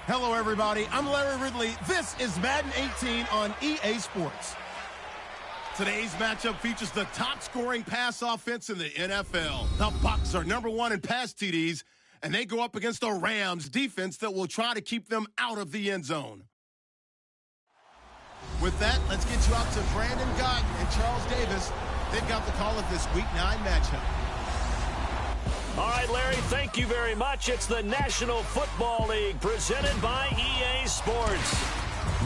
Hello, everybody. I'm Larry Ridley. This is Madden 18 on EA Sports. Today's matchup features the top-scoring pass offense in the NFL. The Bucs are #1 in pass TDs, and they go up against a Rams defense that will try to keep them out of the end zone. With that, let's get you out to Brandon Gott and Charles Davis. They've got the call of this Week 9 matchup. All right, Larry, thank you very much. It's the National Football League presented by EA Sports.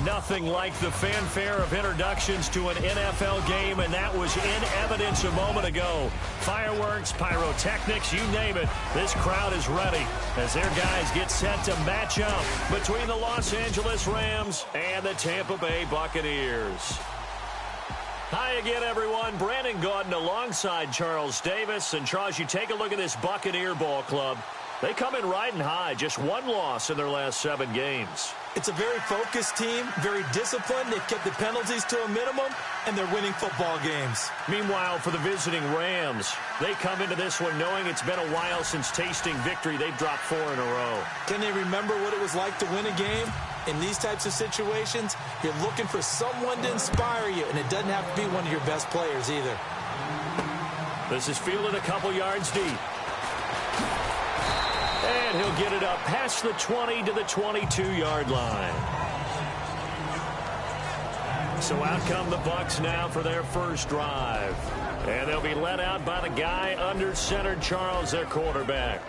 Nothing like the fanfare of introductions to an NFL game, and that was in evidence a moment ago. Fireworks, pyrotechnics, you name it. This crowd is ready as their guys get set to match up between the Los Angeles Rams and the Tampa Bay Buccaneers. Hi again, everyone. Brandon Gaudin alongside Charles Davis. And, Charles, you take a look at this Buccaneer ball club. They come in riding high, just one loss in their last 7 games. It's a very focused team, very disciplined. They've kept the penalties to a minimum, and they're winning football games. Meanwhile, for the visiting Rams, they come into this one knowing it's been a while since tasting victory. They've dropped 4 in a row. Can they remember what it was like to win a game? In these types of situations, you're looking for someone to inspire you, and it doesn't have to be one of your best players either. This is fielded a couple yards deep. And he'll get it up past the 20 to the 22-yard line. So out come the Bucs now for their first drive. And they'll be led out by the guy under center, Charles, their quarterback.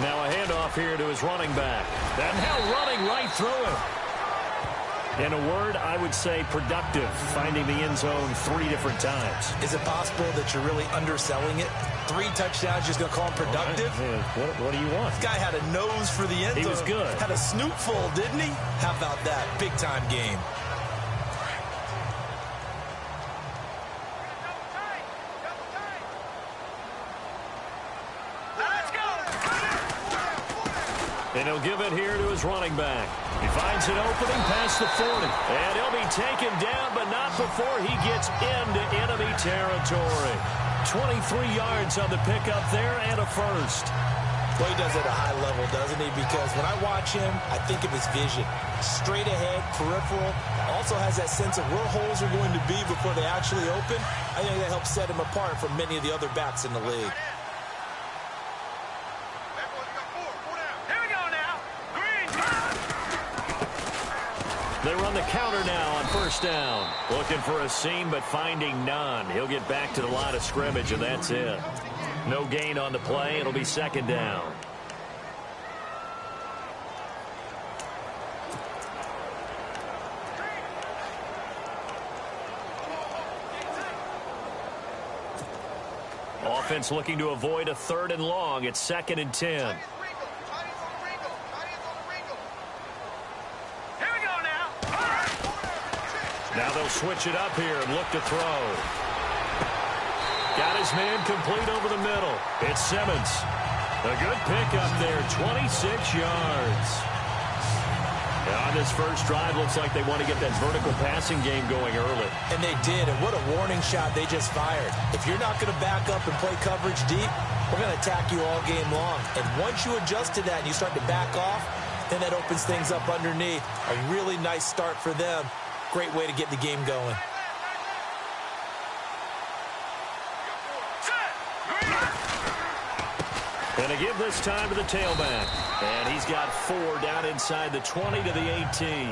Now a handoff here to his running back. And now running right through him. In a word, I would say productive, finding the end zone 3 different times. Is it possible that you're really underselling it? 3 touchdowns, just going to call him productive? Right. What do you want? This guy had a nose for the end zone. He was good. Had a snoot full, didn't he? How about that? Big-time game. And he'll give it here to his running back. He finds an opening past the 40. And he'll be taken down, but not before he gets into enemy territory. 23 yards on the pickup there and a first. Well, he does it at a high level, doesn't he? Because when I watch him, I think of his vision. Straight ahead, peripheral. Also has that sense of where holes are going to be before they actually open. I think that helps set him apart from many of the other backs in the league. They run the counter now on first down. Looking for a seam, but finding none. He'll get back to the line of scrimmage, and that's it. No gain on the play. It'll be second down. Offense looking to avoid a 3rd and long. It's 2nd and 10. Now they'll switch it up here and look to throw. Got his man complete over the middle. It's Simmons. A good pickup there, 26 yards. this first drive, looks like they want to get that vertical passing game going early. And they did, and what a warning shot they just fired. If you're not going to back up and play coverage deep, we're going to attack you all game long. And once you adjust to that and you start to back off, then that opens things up underneath. A really nice start for them. Great way to get the game going. And to give this time to the tailback. And he's got 4 down inside the 20 to the 18.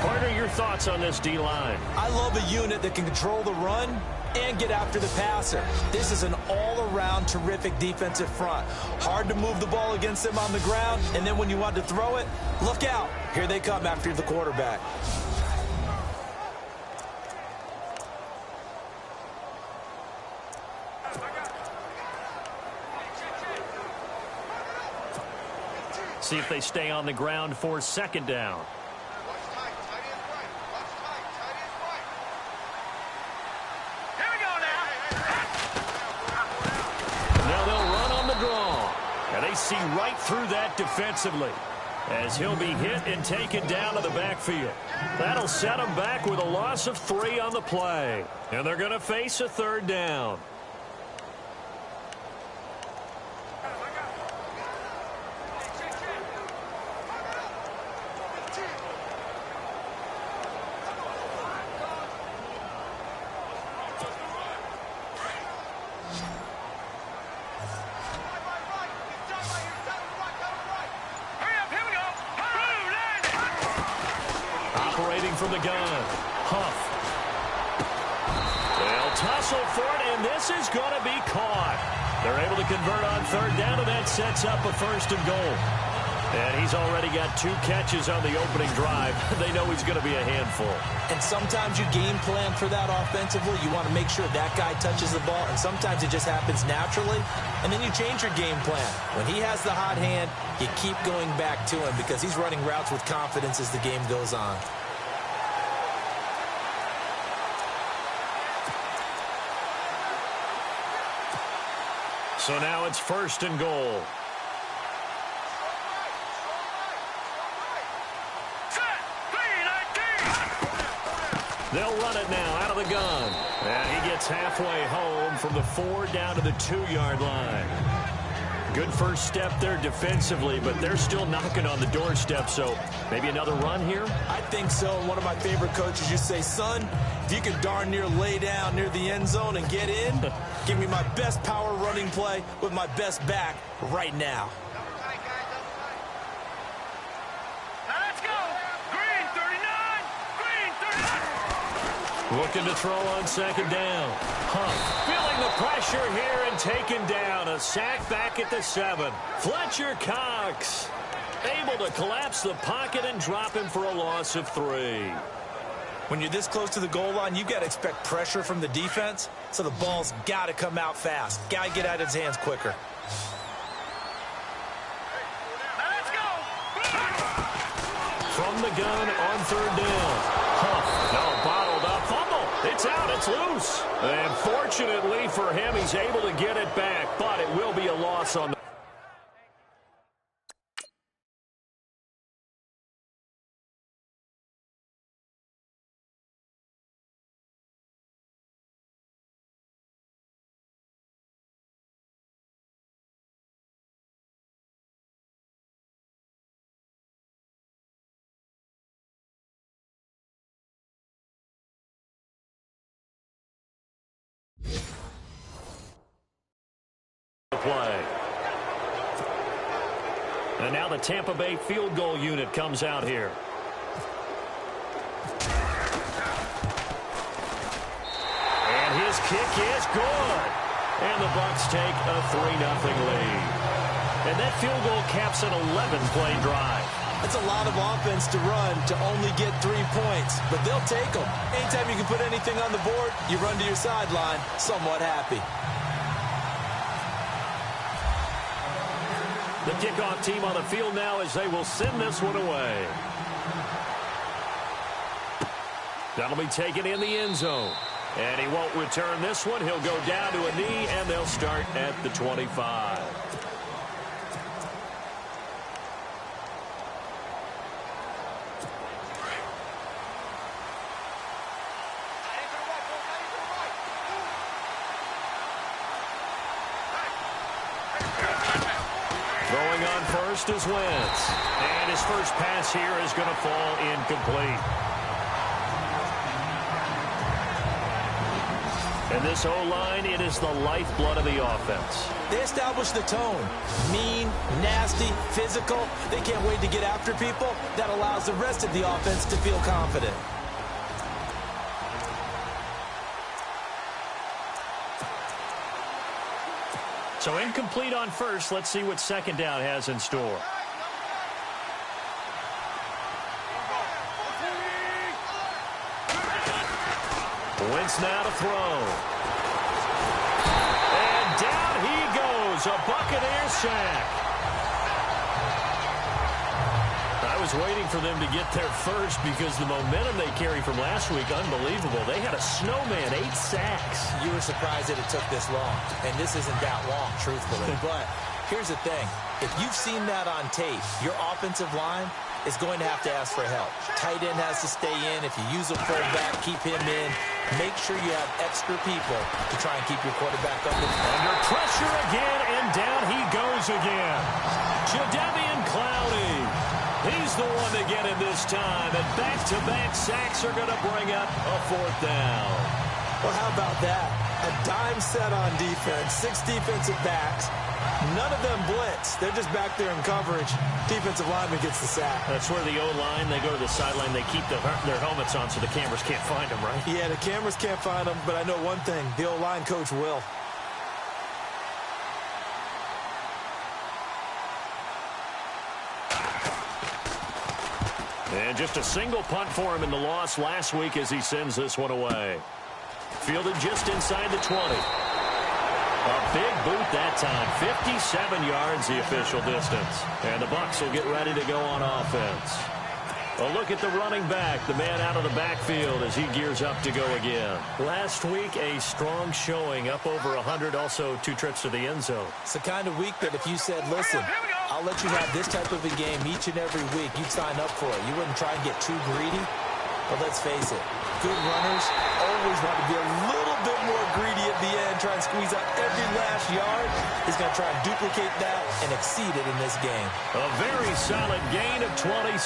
Partner, your thoughts on this D-line? I love a unit that can control the run and get after the passer. This is an all-around terrific defensive front. Hard to move the ball against them on the ground, and then when you want to throw it, look out. Here they come after the quarterback. See if they stay on the ground for second down. Now they'll run on the draw. And they see right through that defensively as he'll be hit and taken down to the backfield. That'll set him back with a loss of 3 on the play. And they're going to face a third down. From the gun, Huff. They'll tussle for it, and this is going to be caught. They're able to convert on third down, and that sets up a 1st and goal. And he's already got 2 catches on the opening drive. They know he's going to be a handful. And sometimes you game plan for that offensively. You want to make sure that guy touches the ball, and sometimes it just happens naturally, and then you change your game plan. When he has the hot hand, you keep going back to him because he's running routes with confidence as the game goes on. So now it's 1st and goal. They'll run it now out of the gun. And he gets halfway home from the 4 down to the 2-yard line. Good first step there defensively, but they're still knocking on the doorstep, so maybe another run here? I think so. One of my favorite coaches used to say, son, if you can darn near lay down near the end zone and get in, give me my best power running play with my best back right now. Let's go. Green 39. Green 39. Looking to throw on second down. Huff feeling the pressure here and taken down. A sack back at the 7. Fletcher Cox able to collapse the pocket and drop him for a loss of 3. When you're this close to the goal line, you've got to expect pressure from the defense, so the ball's got to come out fast. Got to get out of his hands quicker. Let's go. From the gun on third down. Huff, no, bottled up. Fumble. It's out. It's loose. And fortunately for him, he's able to get it back, but it will be a loss on the play. And now the Tampa Bay field goal unit comes out here. And his kick is good. And the Bucs take a 3-0 lead. And that field goal caps an 11-play drive. That's a lot of offense to run to only get 3 points, but they'll take them. Anytime you can put anything on the board, you run to your sideline somewhat happy. The kickoff team on the field now as they will send this one away. That'll be taken in the end zone. And he won't return this one. He'll go down to a knee, and they'll start at the 25. Throwing on first is Wentz. And his first pass here is going to fall incomplete. And this O-line, it is the lifeblood of the offense. They establish the tone. Mean, nasty, physical. They can't wait to get after people. That allows the rest of the offense to feel confident. So incomplete on first. Let's see what second down has in store. Wentz now to throw. And down he goes. A Buccaneer sack. I was waiting for them to get there first because the momentum they carry from last week, unbelievable. They had a snowman, 8 sacks. You were surprised that it took this long, and this isn't that long, truthfully. But here's the thing. If you've seen that on tape, your offensive line is going to have to ask for help. Tight end has to stay in. If you use a fullback, keep him in. Make sure you have extra people to try and keep your quarterback up. Under pressure again, and down he goes again. Jadeveon Clowney. He's the one to get him this time, and back-to-back sacks are going to bring up a 4th down. Well, how about that? A dime set on defense, 6 defensive backs. None of them blitz. They're just back there in coverage. Defensive lineman gets the sack. That's where the O-line, they go to the sideline, they keep their helmets on so the cameras can't find them, right? Yeah, the cameras can't find them, but I know one thing. The O-line coach will. And just a single punt for him in the loss last week as he sends this one away. Fielded just inside the 20. A big boot that time. 57 yards the official distance. And the Bucs will get ready to go on offense. A look at the running back, the man out of the backfield as he gears up to go again. Last week, a strong showing, up over 100, also 2 trips to the end zone. It's the kind of week that if you said, listen, I'll let you have this type of a game each and every week, you'd sign up for it. You wouldn't try and get too greedy. But let's face it, good runners always want to be a little bit more greedy at the end, try and squeeze out every last yard. He's going to try and duplicate that and exceed it in this game. A very solid gain of 27.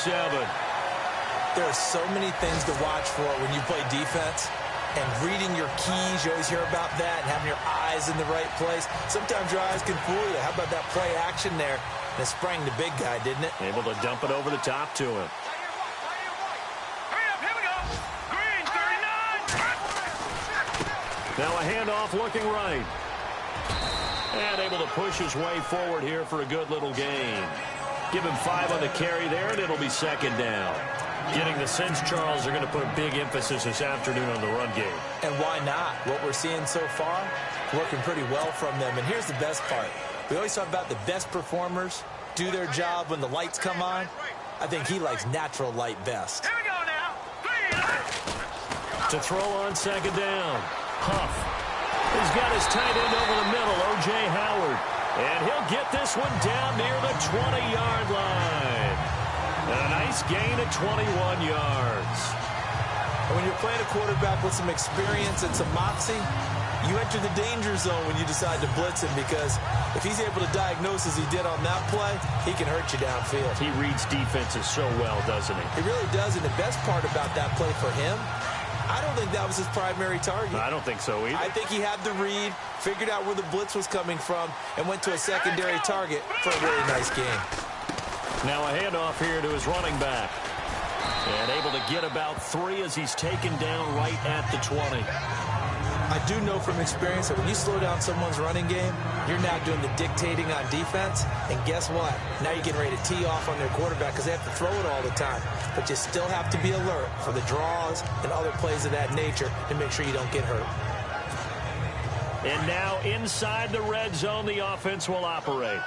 There are so many things to watch for when you play defense. And reading your keys, you always hear about that, and having your eyes in the right place. Sometimes your eyes can fool you. How about that play action there? And it sprang the big guy, didn't it? Able to dump it over the top to him. Now a handoff looking right. And able to push his way forward here for a good little gain. Give him 5 on the carry there, and it'll be second down. Getting the sense, Charles, are going to put a big emphasis this afternoon on the run game. And why not? What we're seeing so far, working pretty well from them. And here's the best part. We always talk about the best performers do their job when the lights come on. I think he likes natural light best. Here we go now. To throw on second down. Huff. He's got his tight end over the middle, O.J. Howard. And he'll get this one down near the 20-yard line. And a nice gain of 21 yards. When you're playing a quarterback with some experience and some moxie, you enter the danger zone when you decide to blitz him, because if he's able to diagnose as he did on that play, he can hurt you downfield. He reads defenses so well, doesn't he? He really does, and the best part about that play for him, I don't think that was his primary target. I don't think so either. I think he had the read, figured out where the blitz was coming from, and went to a secondary target for a really nice game. Now a handoff here to his running back. And able to get about 3 as he's taken down right at the 20. I do know from experience that when you slow down someone's running game, you're now doing the dictating on defense. And guess what? Now you're getting ready to tee off on their quarterback because they have to throw it all the time. But you still have to be alert for the draws and other plays of that nature to make sure you don't get hurt. And now inside the red zone, the offense will operate.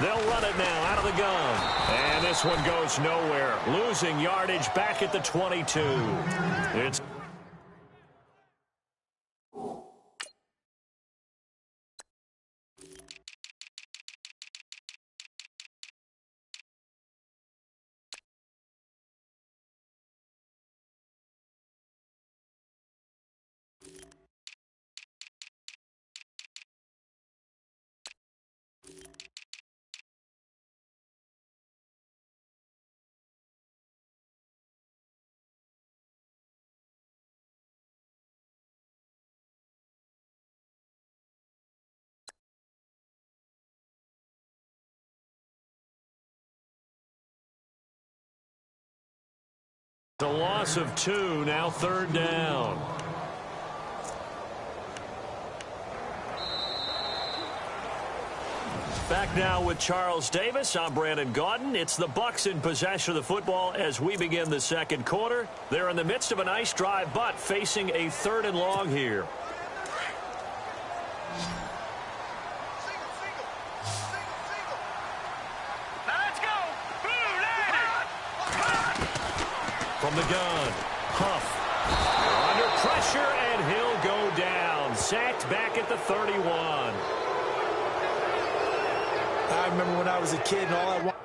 They'll run it now out of the gun. And this one goes nowhere. Losing yardage back at the 22. It's The loss of 2, now 3rd down. Back now with Charles Davis. I'm Brandon Gaudin. It's the Bucs in possession of the football as we begin the 2nd quarter. They're in the midst of a nice drive, but facing a 3rd and long here. From the gun, Huff under pressure, and he'll go down. Sacked back at the 31. I remember when I was a kid and all I wanted.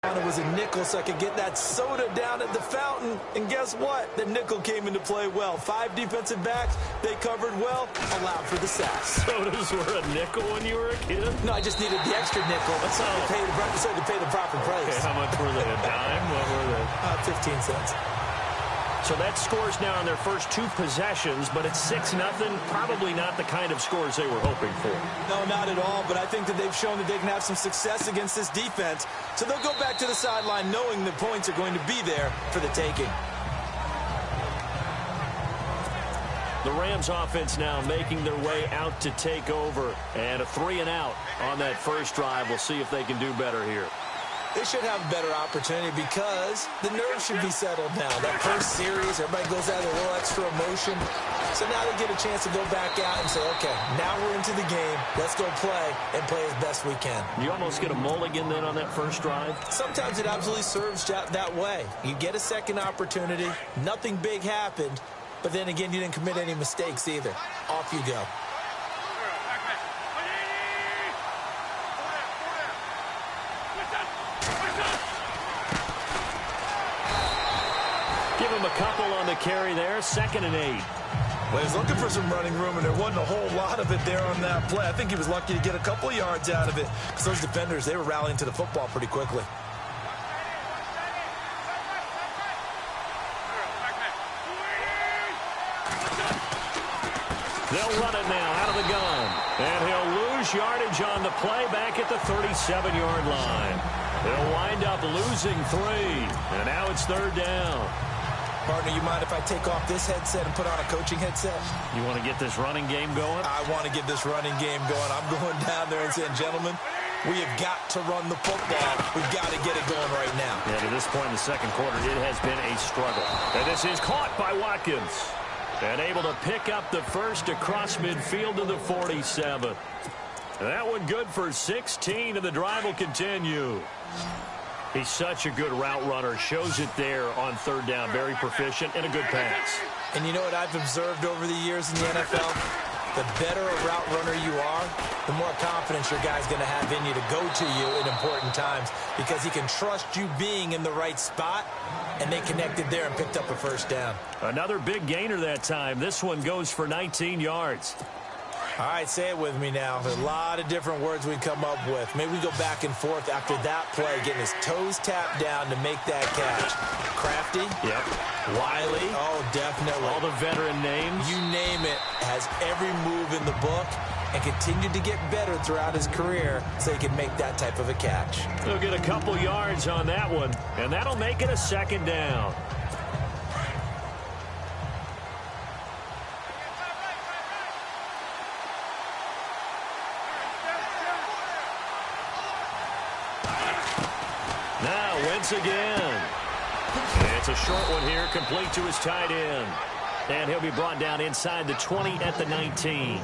It was a nickel so I could get that soda down at the fountain. And guess what? The nickel came into play well. 5 defensive backs, they covered well, allowed for the sacks. Sodas were a nickel when you were a kid? No, I just needed the extra nickel so I could pay the proper price. Okay, how much were they? A dime? What were they? 15 cents. So that scores now on their first 2 possessions, but it's 6-0. Probably not the kind of scores they were hoping for. No, not at all, but I think that they've shown that they can have some success against this defense. So they'll go back to the sideline knowing the points are going to be there for the taking. The Rams offense now making their way out to take over. And a 3-and-out on that first drive. We'll see if they can do better here. They should have a better opportunity because the nerves should be settled now. That first series, everybody goes out with a little extra emotion. So now they get a chance to go back out and say, okay, now we're into the game. Let's go play and play as best we can. You almost get a mulligan then on that first drive? Sometimes it absolutely serves that way. You get a second opportunity. Nothing big happened. But then again, you didn't commit any mistakes either. Off you go. Give him a couple on the carry there. 2nd and 8. Well, he was looking for some running room, and there wasn't a whole lot of it there on that play. I think he was lucky to get a couple yards out of it because those defenders, they were rallying to the football pretty quickly. They'll run it now out of the gun. And he'll lose yardage on the play back at the 37-yard line. They'll wind up losing 3. And now it's 3rd down. Partner, you mind if I take off this headset and put on a coaching headset? You want to get this running game going? I want to get this running game going. I'm going down there and saying, gentlemen, we have got to run the football. We've got to get it going right now. Yeah, to this point in the 2nd quarter, it has been a struggle. And this is caught by Watkins. And able to pick up the first across midfield to the 47. That one good for 16, and the drive will continue. He's such a good route runner. Shows it there on 3rd down. Very proficient and a good pass. And you know what I've observed over the years in the NFL? The better a route runner you are, the more confidence your guy's going to have in you to go to you in important times because he can trust you being in the right spot, and they connected there and picked up a first down. Another big gainer that time. This one goes for 19 yards. All right, say it with me now. There's a lot of different words we come up with. Maybe we go back and forth after that play, getting his toes tapped down to make that catch. Crafty. Yep. Wiley. Oh, definitely. All the veteran names. You name it. Has every move in the book and continued to get better throughout his career so he can make that type of a catch. He'll get a couple yards on that one, and that'll make it a 2nd down. Wentz again. It's a short one here, complete to his tight end. And he'll be brought down inside the 20 at the 19.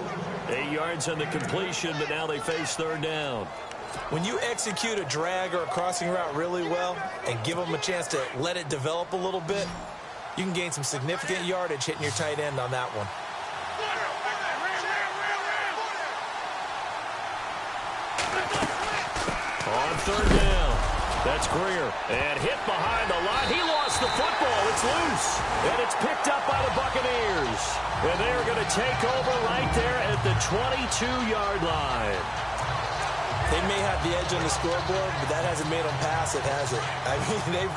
8 yards on the completion, but now they face 3rd down. When you execute a drag or a crossing route really well and give them a chance to let it develop a little bit, you can gain some significant yardage hitting your tight end on that one. On 3rd down. That's Greer. And hit behind the line. He lost the football. It's loose. And it's picked up by the Buccaneers. And they are going to take over right there at the 22-yard line. They may have the edge on the scoreboard, but that hasn't made them pass it, has it? I mean, they've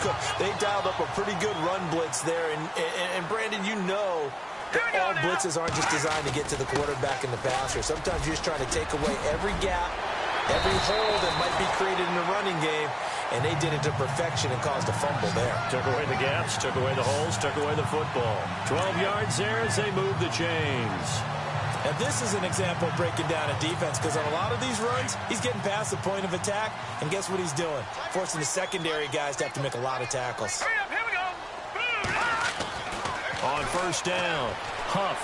dialed up a pretty good run blitz there. And Brandon, you know that all blitzes aren't just designed to get to the quarterback and the passer. Sometimes you're just trying to take away every gap, every hole that might be created in the running game, and they did it to perfection and caused a fumble there. Took away the gaps, took away the holes, took away the football. 12 yards there as they move the chains. Now, this is an example of breaking down a defense, because on a lot of these runs, he's getting past the point of attack, and guess what he's doing? Forcing the secondary guys to have to make a lot of tackles. Hurry up, here we go. On first down, Huff.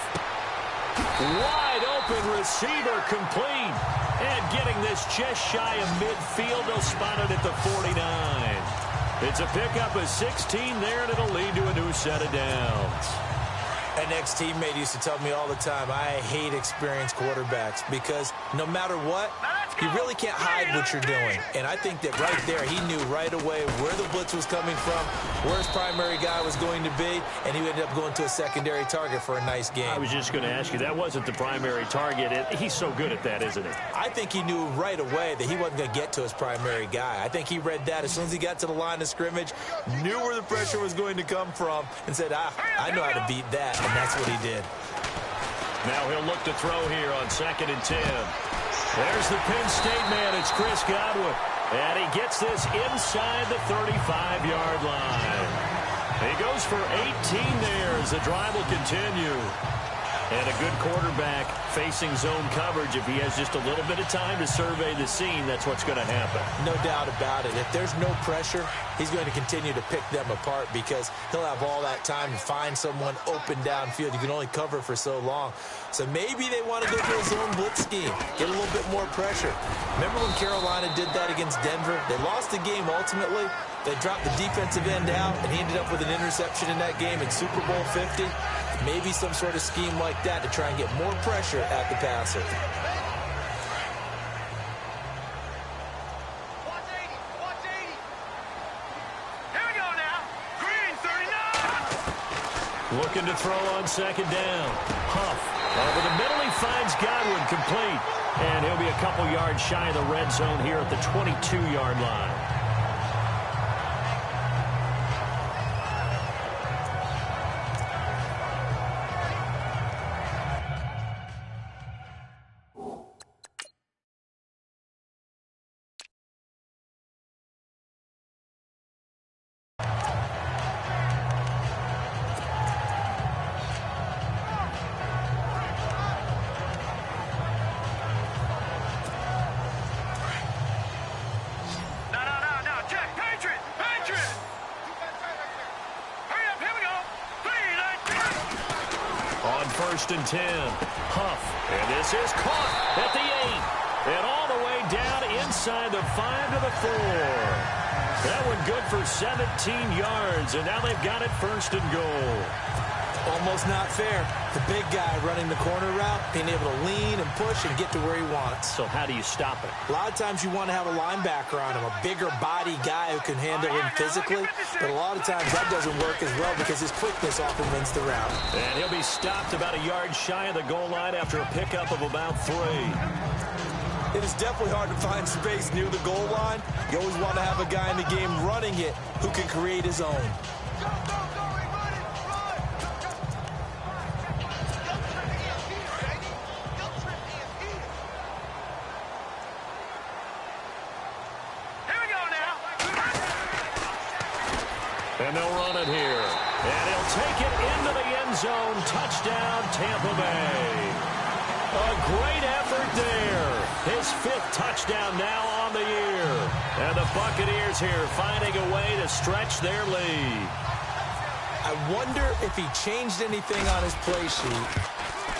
Wide open receiver complete. And getting this just shy of midfield, they'll spot it at the 49. It's a pickup of 16 there, and it'll lead to a new set of downs. An ex-teammate used to tell me all the time, I hate experienced quarterbacks because no matter what, you really can't hide what you're doing. And I think that right there, he knew right away where the blitz was coming from, where his primary guy was going to be, and he ended up going to a secondary target for a nice game. I was just going to ask you, that wasn't the primary target. He's so good at that, isn't he? I think he knew right away that he wasn't going to get to his primary guy. I think he read that as soon as he got to the line of scrimmage, knew where the pressure was going to come from, and said, I know how to beat that. And that's what he did. Now he'll look to throw here on 2nd and 10. There's the Penn State man. It's Chris Godwin. And he gets this inside the 35-yard line. He goes for 18 there as the drive will continue. And a good quarterback facing zone coverage. If he has just a little bit of time to survey the scene, that's what's going to happen. No doubt about it. If there's no pressure, he's going to continue to pick them apart because he'll have all that time to find someone open downfield. You can only cover for so long. So maybe they want to go to a zone blitz scheme, get a little bit more pressure. Remember when Carolina did that against Denver? They lost the game ultimately. They dropped the defensive end out, and he ended up with an interception in that game in Super Bowl 50. Maybe some sort of scheme like that to try and get more pressure at the passer. Watch 80. Watch 80. Here we go now. Green 39. Looking to throw on 2nd down. Huff. Over the middle, he finds Godwin complete. And he'll be a couple yards shy of the red zone here at the 22-yard line. First and 10. Huff. And this is caught at the 8. And all the way down inside the 5 to the 4. That one good for 17 yards. And now they've got it 1st and goal. Almost not fair. The big guy running the corner route, being able to lean and push and get to where he wants. So how do you stop it? A lot of times you want to have a linebacker on him, a bigger body guy who can handle him physically. But a lot of times that doesn't work as well because his quickness often wins the route. And he'll be stopped about a yard shy of the goal line after a pickup of about 3. It is definitely hard to find space near the goal line. You always want to have a guy in the game running it who can create his own. And they'll run it here. And he'll take it into the end zone. Touchdown, Tampa Bay. A great effort there. His 5th touchdown now on the year. And the Buccaneers here finding a way to stretch their lead. I wonder if he changed anything on his play sheet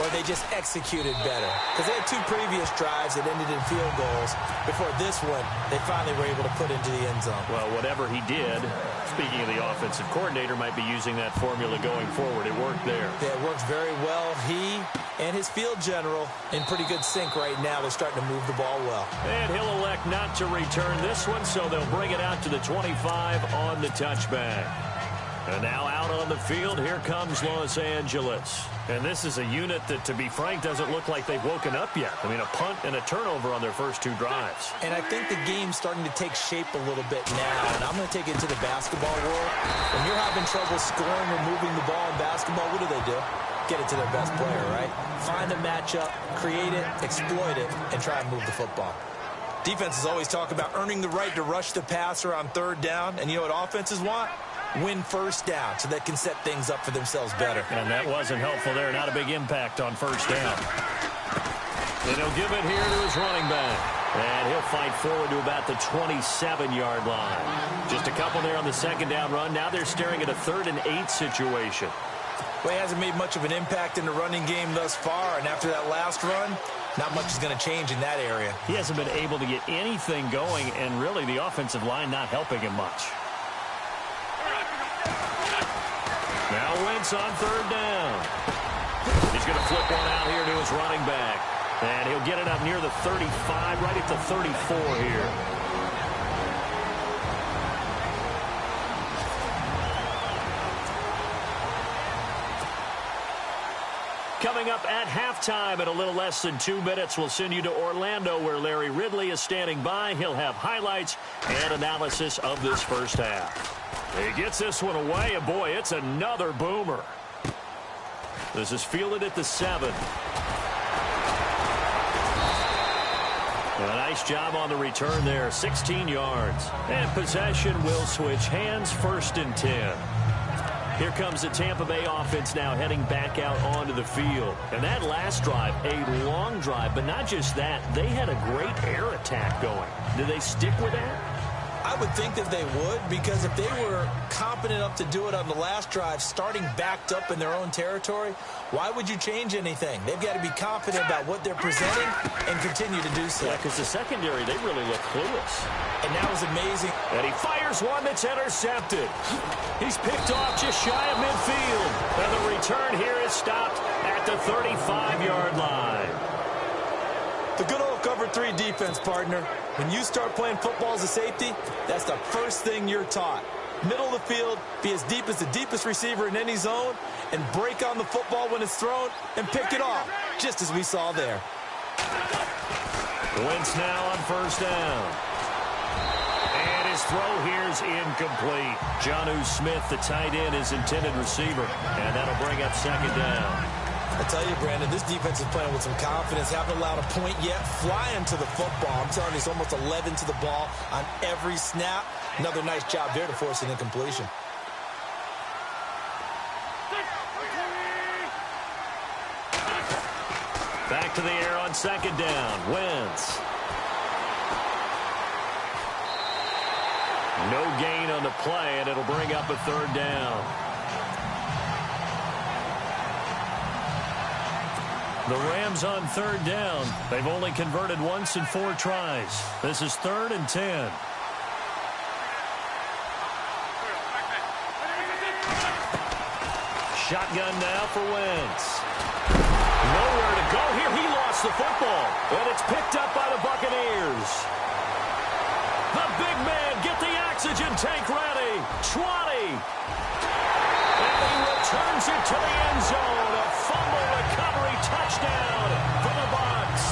or they just executed better. Because they had 2 previous drives that ended in field goals. Before this one, they finally were able to put into the end zone. Well, whatever he did, speaking of the offensive coordinator, might be using that formula going forward. It worked there. Yeah, it works very well. He and his field general in pretty good sync right now. They're starting to move the ball well. And he'll elect not to return this one, so they'll bring it out to the 25 on the touchback. And now out on the field, here comes Los Angeles. And this is a unit that, to be frank, doesn't look like they've woken up yet. I mean, a punt and a turnover on their first 2 drives. And I think the game's starting to take shape a little bit now. And I'm going to take it to the basketball world. When you're having trouble scoring or moving the ball in basketball, what do? Get it to their best player, right? Find a matchup, create it, exploit it, and try and move the football. Defenses always talk about earning the right to rush the passer on 3rd down. And you know what offenses want? Win first down so they can set things up for themselves better. And that wasn't helpful there. Not a big impact on first down. And he'll give it here to his running back. And he'll fight forward to about the 27-yard line. Just a couple there on the 2nd down run. Now they're staring at a 3rd and 8 situation. Well, he hasn't made much of an impact in the running game thus far. And after that last run, not much is going to change in that area. He hasn't been able to get anything going, and really the offensive line not helping him much. Now Wentz on 3rd down. He's going to flip one out here to his running back. And he'll get it up near the 35, right at the 34 here. Coming up at halftime in a little less than 2 minutes, we'll send you to Orlando where Larry Ridley is standing by. He'll have highlights and analysis of this first half. He gets this one away, and boy, it's another boomer. This is fielded at the 7. A nice job on the return there, 16 yards. And possession will switch hands, 1st and 10. Here comes the Tampa Bay offense now heading back out onto the field. And that last drive, a long drive, but not just that, they had a great air attack going. Did they stick with that? I would think that they would, because if they were competent enough to do it on the last drive, starting backed up in their own territory, why would you change anything? They've got to be confident about what they're presenting and continue to do so. Yeah, because the secondary, they really look clueless. And that was amazing. And he fires one that's intercepted. He's picked off just shy of midfield. And the return here is stopped at the 35-yard line. The good old cover 3 defense, partner. When you start playing football as a safety, that's the first thing you're taught. Middle of the field, be as deep as the deepest receiver in any zone, and break on the football when it's thrown and pick it off, just as we saw there. Wentz now on 1st down. And his throw here is incomplete. Jonnu Smith, the tight end, is intended receiver. And that'll bring up 2nd down. I tell you, Brandon, this defense is playing with some confidence. Haven't allowed a point yet. Flying to the football. I'm telling you, it's almost 11 to the ball on every snap. Another nice job there to force an incompletion. Back to the air on 2nd down. Wentz. No gain on the play, and it'll bring up a 3rd down. The Rams on 3rd down. They've only converted once in 4 tries. This is 3rd and 10. Shotgun now for Wentz. Nowhere to go here. He lost the football. And it's picked up by the Buccaneers. The big man, get the oxygen tank ready. 20. And he returns it to the end zone. A fumble recovery touchdown for the Bucs.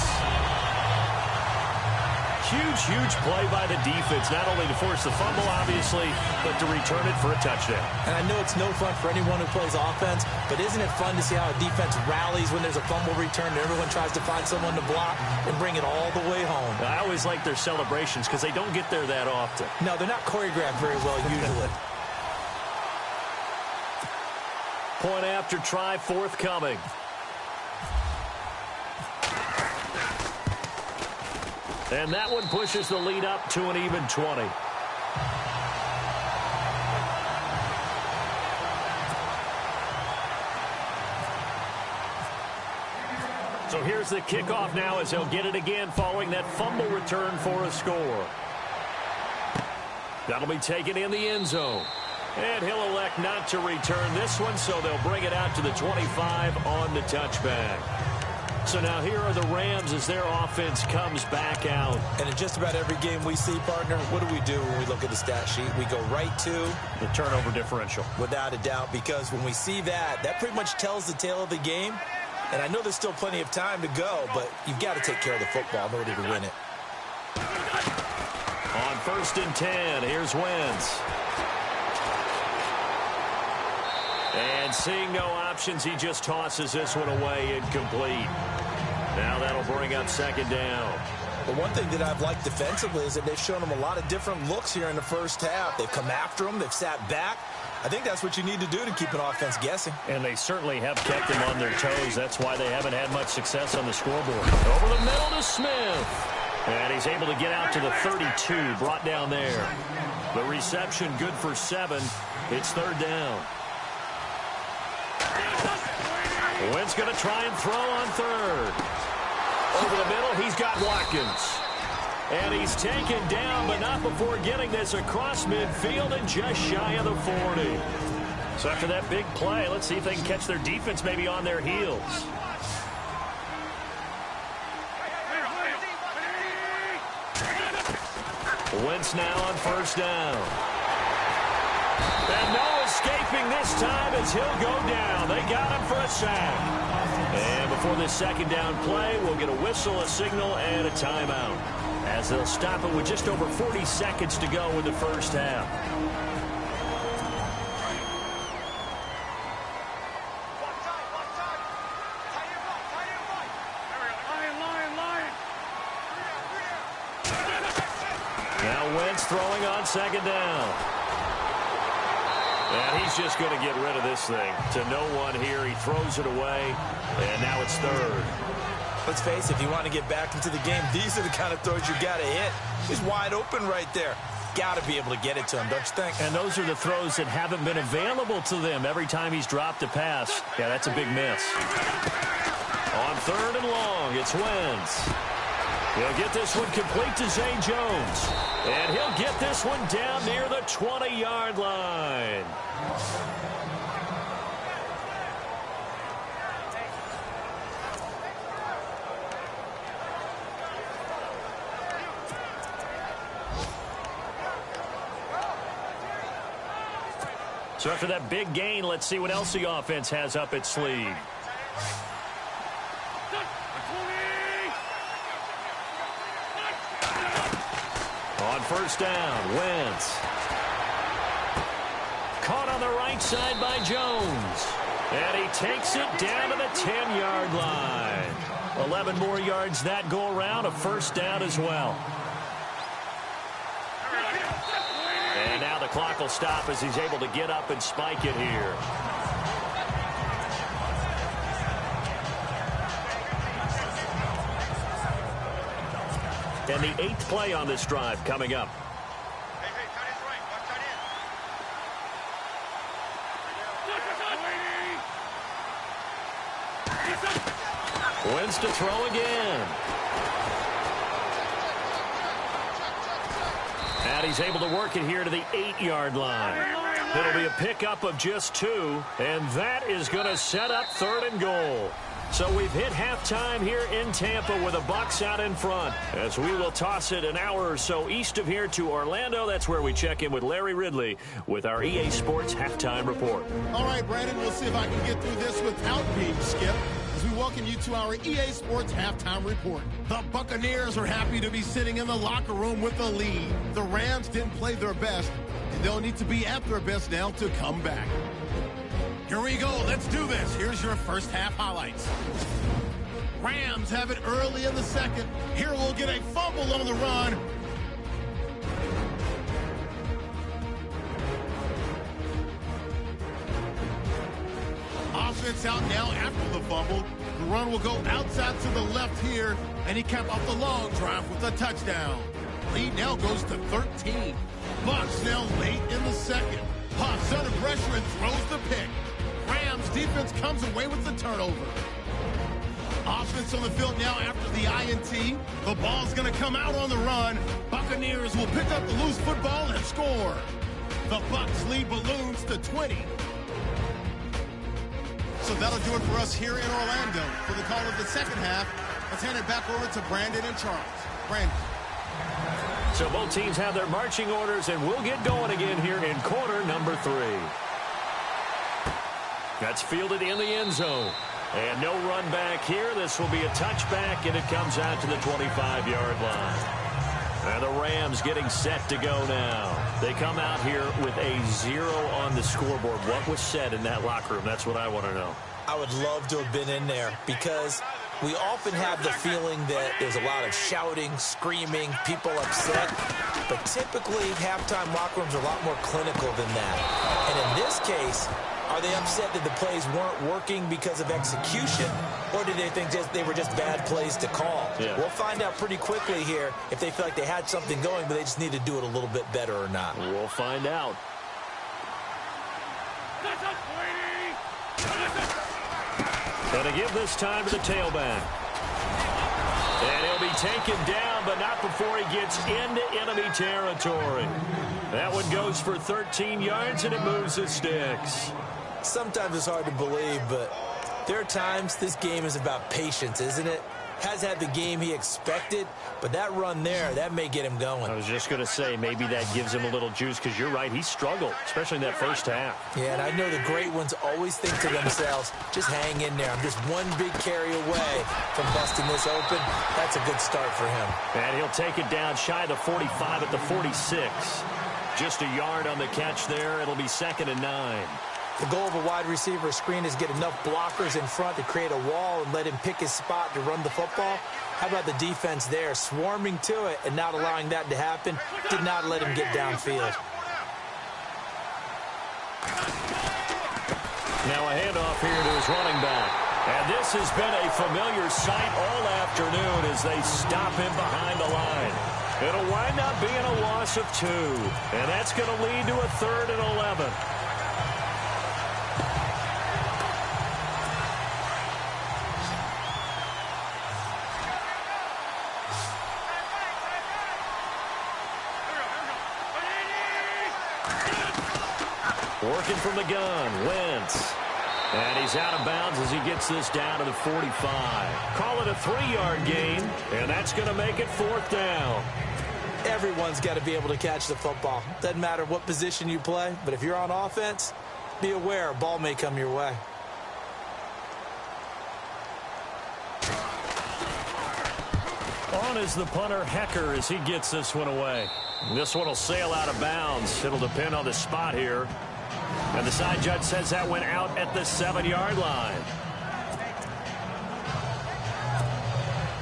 Huge play by the defense, not only to force the fumble, obviously, but to return it for a touchdown. And I know it's no fun for anyone who plays offense, but isn't it fun to see how a defense rallies when there's a fumble return and everyone tries to find someone to block and bring it all the way home? I always like their celebrations because they don't get there that often. No, they're not choreographed very well usually. Point after try forthcoming. And that one pushes the lead up to an even 20. So here's the kickoff now as he'll get it again following that fumble return for a score. That'll be taken in the end zone. And he'll elect not to return this one, so they'll bring it out to the 25 on the touchback. So now here are the Rams as their offense comes back out. And in just about every game we see, partner, what do we do when we look at the stat sheet? We go right to the turnover differential. Without a doubt, because when we see that, that pretty much tells the tale of the game. And I know there's still plenty of time to go, but you've got to take care of the football in order to win it. On 1st and 10, here's Wentz. And seeing no options, he just tosses this one away incomplete. Now that'll bring up 2nd down. But one thing that I've liked defensively is that they've shown him a lot of different looks here in the first half. They've come after him. They've sat back. I think that's what you need to do to keep an offense guessing. And they certainly have kept them on their toes. That's why they haven't had much success on the scoreboard. Over the middle to Smith. And he's able to get out to the 32, brought down there. The reception good for 7. It's 3rd down. Wentz going to try and throw on 3rd. Over the middle, he's got Watkins. And he's taken down, but not before getting this across midfield and just shy of the 40. So after that big play, let's see if they can catch their defense maybe on their heels. Wentz now on 1st down. And no escaping this time as he'll go down. They got him for a sack. And before this 2nd down play, we'll get a whistle, a signal, and a timeout, as they'll stop it with just over 40 seconds to go in the first half. Now Wentz throwing on 2nd down. And he's just going to get rid of this thing. To no one here, he throws it away, and now it's 3rd. Let's face it, if you want to get back into the game, these are the kind of throws you got to hit. He's wide open right there. Got to be able to get it to him, don't you think? And those are the throws that haven't been available to them every time he's dropped a pass. Yeah, that's a big miss. On 3rd and long, it's Wentz. He'll get this one complete to Zay Jones. And he'll get this one down near the 20-yard line. So after that big gain, let's see what else the offense has up its sleeve. On 1st down, Wentz. Caught on the right side by Jones. And he takes it down to the 10-yard line. 11 more yards that go around, a 1st down as well. And now the clock will stop as he's able to get up and spike it here. And the 8th play on this drive coming up. Wentz to throw again. And he's able to work it here to the 8-yard line. It'll be a pickup of just 2, and that is going to set up 3rd and goal. So we've hit halftime here in Tampa with the Bucs out in front, as we will toss it an hour or so east of here to Orlando. That's where we check in with Larry Ridley with our EA Sports Halftime Report. All right, Brandon, we'll see if I can get through this without being skipped as we welcome you to our EA Sports Halftime Report. The Buccaneers are happy to be sitting in the locker room with the lead. The Rams didn't play their best, and they'll need to be at their best now to come back. Here we go. Let's do this. Here's your first half highlights. Rams have it early in the 2nd. Here we'll get a fumble on the run. Offense out now after the fumble. The run will go outside to the left here, and he capped off the long drive with a touchdown. Lead now goes to 13. Bucs now late in the 2nd. Puffs under pressure and throws the pick. Rams defense comes away with the turnover. Offense on the field now after the INT. The ball's going to come out on the run. Buccaneers will pick up the loose football and score. The Bucs lead balloons to 20. So that'll do it for us here in Orlando. For the call of the second half, let's hand it back over to Brandon and Charles. Brandon. So both teams have their marching orders, and we'll get going again here in quarter number 3. That's fielded in the end zone. And no run back here. This will be a touchback, and it comes out to the 25-yard line. And the Rams getting set to go now. They come out here with a 0 on the scoreboard. What was said in that locker room? That's what I want to know. I would love to have been in there because we often have the feeling that there's a lot of shouting, screaming, people upset. But typically, halftime locker rooms are a lot more clinical than that. And in this case, are they upset that the plays weren't working because of execution, or did they think they were just bad plays to call? Yeah. We'll find out pretty quickly here if they feel like they had something going, but they just need to do it a little bit better or not. We'll find out. Gonna give this time to the tailback. And he'll be taken down, but not before he gets into enemy territory. That one goes for 13 yards, and it moves the sticks. Sometimes it's hard to believe, but there are times this game is about patience, isn't it? Has had the game he expected, but that run there, that may get him going. I was just going to say, maybe that gives him a little juice, because you're right, he struggled, especially in that first half. Yeah, and I know the great ones always think to themselves, just hang in there. I'm just one big carry away from busting this open. That's a good start for him. And he'll take it down shy of the 45 at the 46. Just a yard on the catch there. It'll be 2nd and 9. The goal of a wide receiver screen is get enough blockers in front to create a wall and let him pick his spot to run the football. How about the defense there, swarming to it and not allowing that to happen? Did not let him get downfield. Now a handoff here to his running back. And this has been a familiar sight all afternoon as they stop him behind the line. It'll wind up being a loss of 2. And that's going to lead to a 3rd and 11. Working from the gun, Wentz. And he's out of bounds as he gets this down to the 45. Call it a 3-yard gain, and that's going to make it 4th down. Everyone's got to be able to catch the football. Doesn't matter what position you play, but if you're on offense, be aware a ball may come your way. On is the punter, Hecker, as he gets this one away. This one will sail out of bounds. It'll depend on the spot here. And the side judge says that went out at the 7-yard line.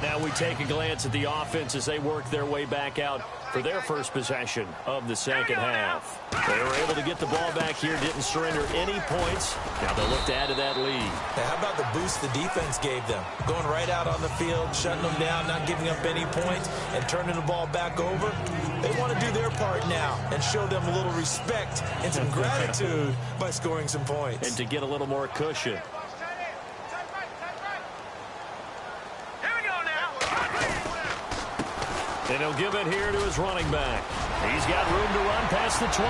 Now we take a glance at the offense as they work their way back out for their first possession of the second half. They were able to get the ball back here, didn't surrender any points. Now they'll look to add to that lead. Now, how about the boost the defense gave them? Going right out on the field, shutting them down, not giving up any points, and turning the ball back over. They want to do their part now and show them a little respect and some gratitude by scoring some points. And to get a little more cushion. And he'll give it here to his running back. He's got room to run past the 20.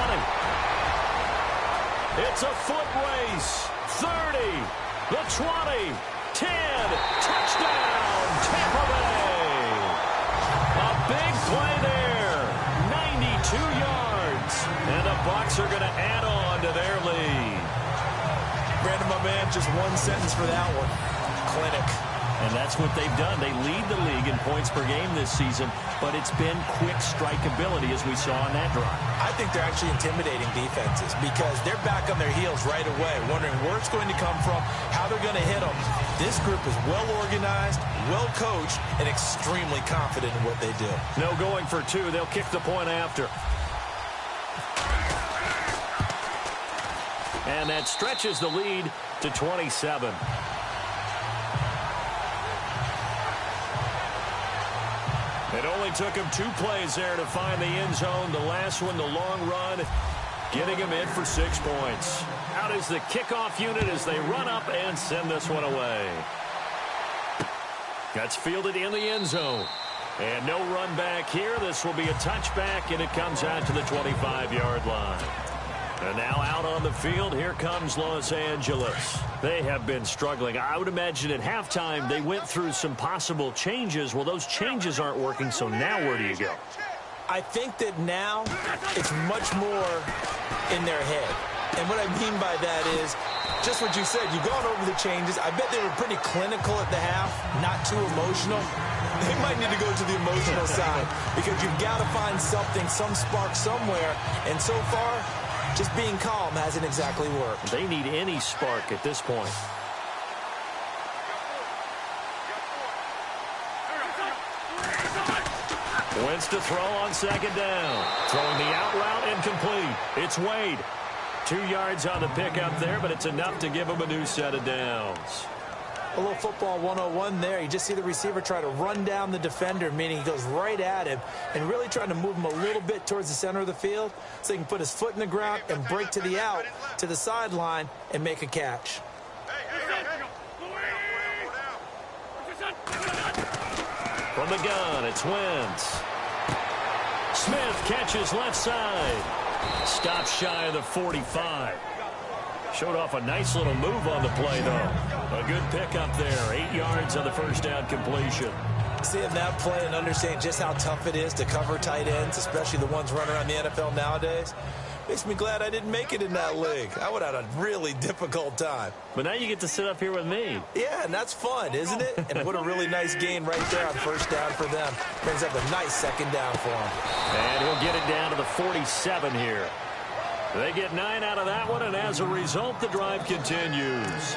It's a foot race. 30, the 20, 10, touchdown, Tampa Bay. A big play there, 92 yards. And the Bucs are going to add on to their lead. Brandon, my man, just one sentence for that one. Clinic. And that's what they've done. They lead the league in points per game this season, but it's been quick strikeability as we saw on that drive. I think they're actually intimidating defenses because they're back on their heels right away, wondering where it's going to come from, how they're going to hit them. This group is well organized, well coached, and extremely confident in what they do. No going for 2. They'll kick the point after. And that stretches the lead to 27. It only took him 2 plays there to find the end zone. The last one, the long run, getting him in for 6 points. Out is the kickoff unit as they run up and send this one away. That's fielded in the end zone. And no run back here. This will be a touchback, and it comes out to the 25-yard line. And now out on the field, here comes Los Angeles. They have been struggling. I would imagine at halftime they went through some possible changes. Well, those changes aren't working, so now where do you go? I think that now it's much more in their head. And what I mean by that is just what you said. You've gone over the changes. I bet they were pretty clinical at the half, not too emotional. They might need to go to the emotional side because you've got to find something, some spark somewhere. And so far, just being calm hasn't exactly worked. They need any spark at this point. Wentz to throw on second down. Throwing the out route incomplete. It's Wade. 2 yards on the pickup there, but it's enough to give him a new set of downs. A little football 101 there. You just see the receiver try to run down the defender, meaning he goes right at him and really trying to move him a little bit towards the center of the field so he can put his foot in the ground and break to the out, to the sideline, and make a catch. From the gun, it's Wentz. Smith catches left side. Stops shy of the 45. Showed off a nice little move on the play, though. A good pickup there. 8 yards on the first down completion. Seeing that play and understanding just how tough it is to cover tight ends, especially the ones running around the NFL nowadays, makes me glad I didn't make it in that league. I would have had a really difficult time. But now you get to sit up here with me. Yeah, and that's fun, isn't it? And what a really nice gain right there on first down for them. Brings up a nice second down for them. And he'll get it down to the 47 here. They get 9 out of that one, and as a result, the drive continues.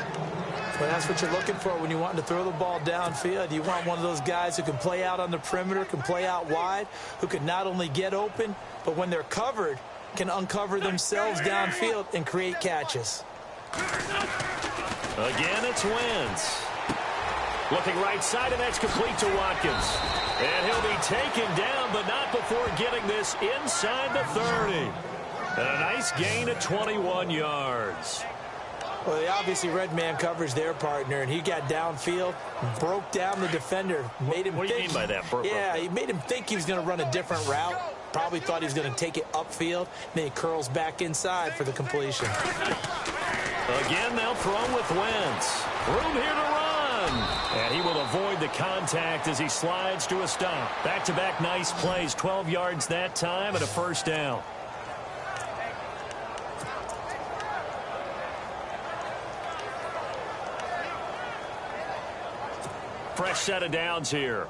Well, that's what you're looking for when you want to throw the ball downfield. You want one of those guys who can play out on the perimeter, can play out wide, who can not only get open, but when they're covered, can uncover themselves downfield and create catches. Again, it's Wentz. Looking right side, and that's complete to Watkins. And he'll be taken down, but not before getting this inside the 30. And a nice gain of 21 yards. Well, they obviously read man coverage their partner, and he got downfield, broke down the defender, made him What do you mean by that? Yeah, he made him think he was going to run a different route. Probably thought he was going to take it upfield. Then he curls back inside for the completion. Again, they'll throw with Wentz. Room here to run. And he will avoid the contact as he slides to a stop. Back-to-back nice plays. 12 yards that time and a first down. Fresh set of downs here.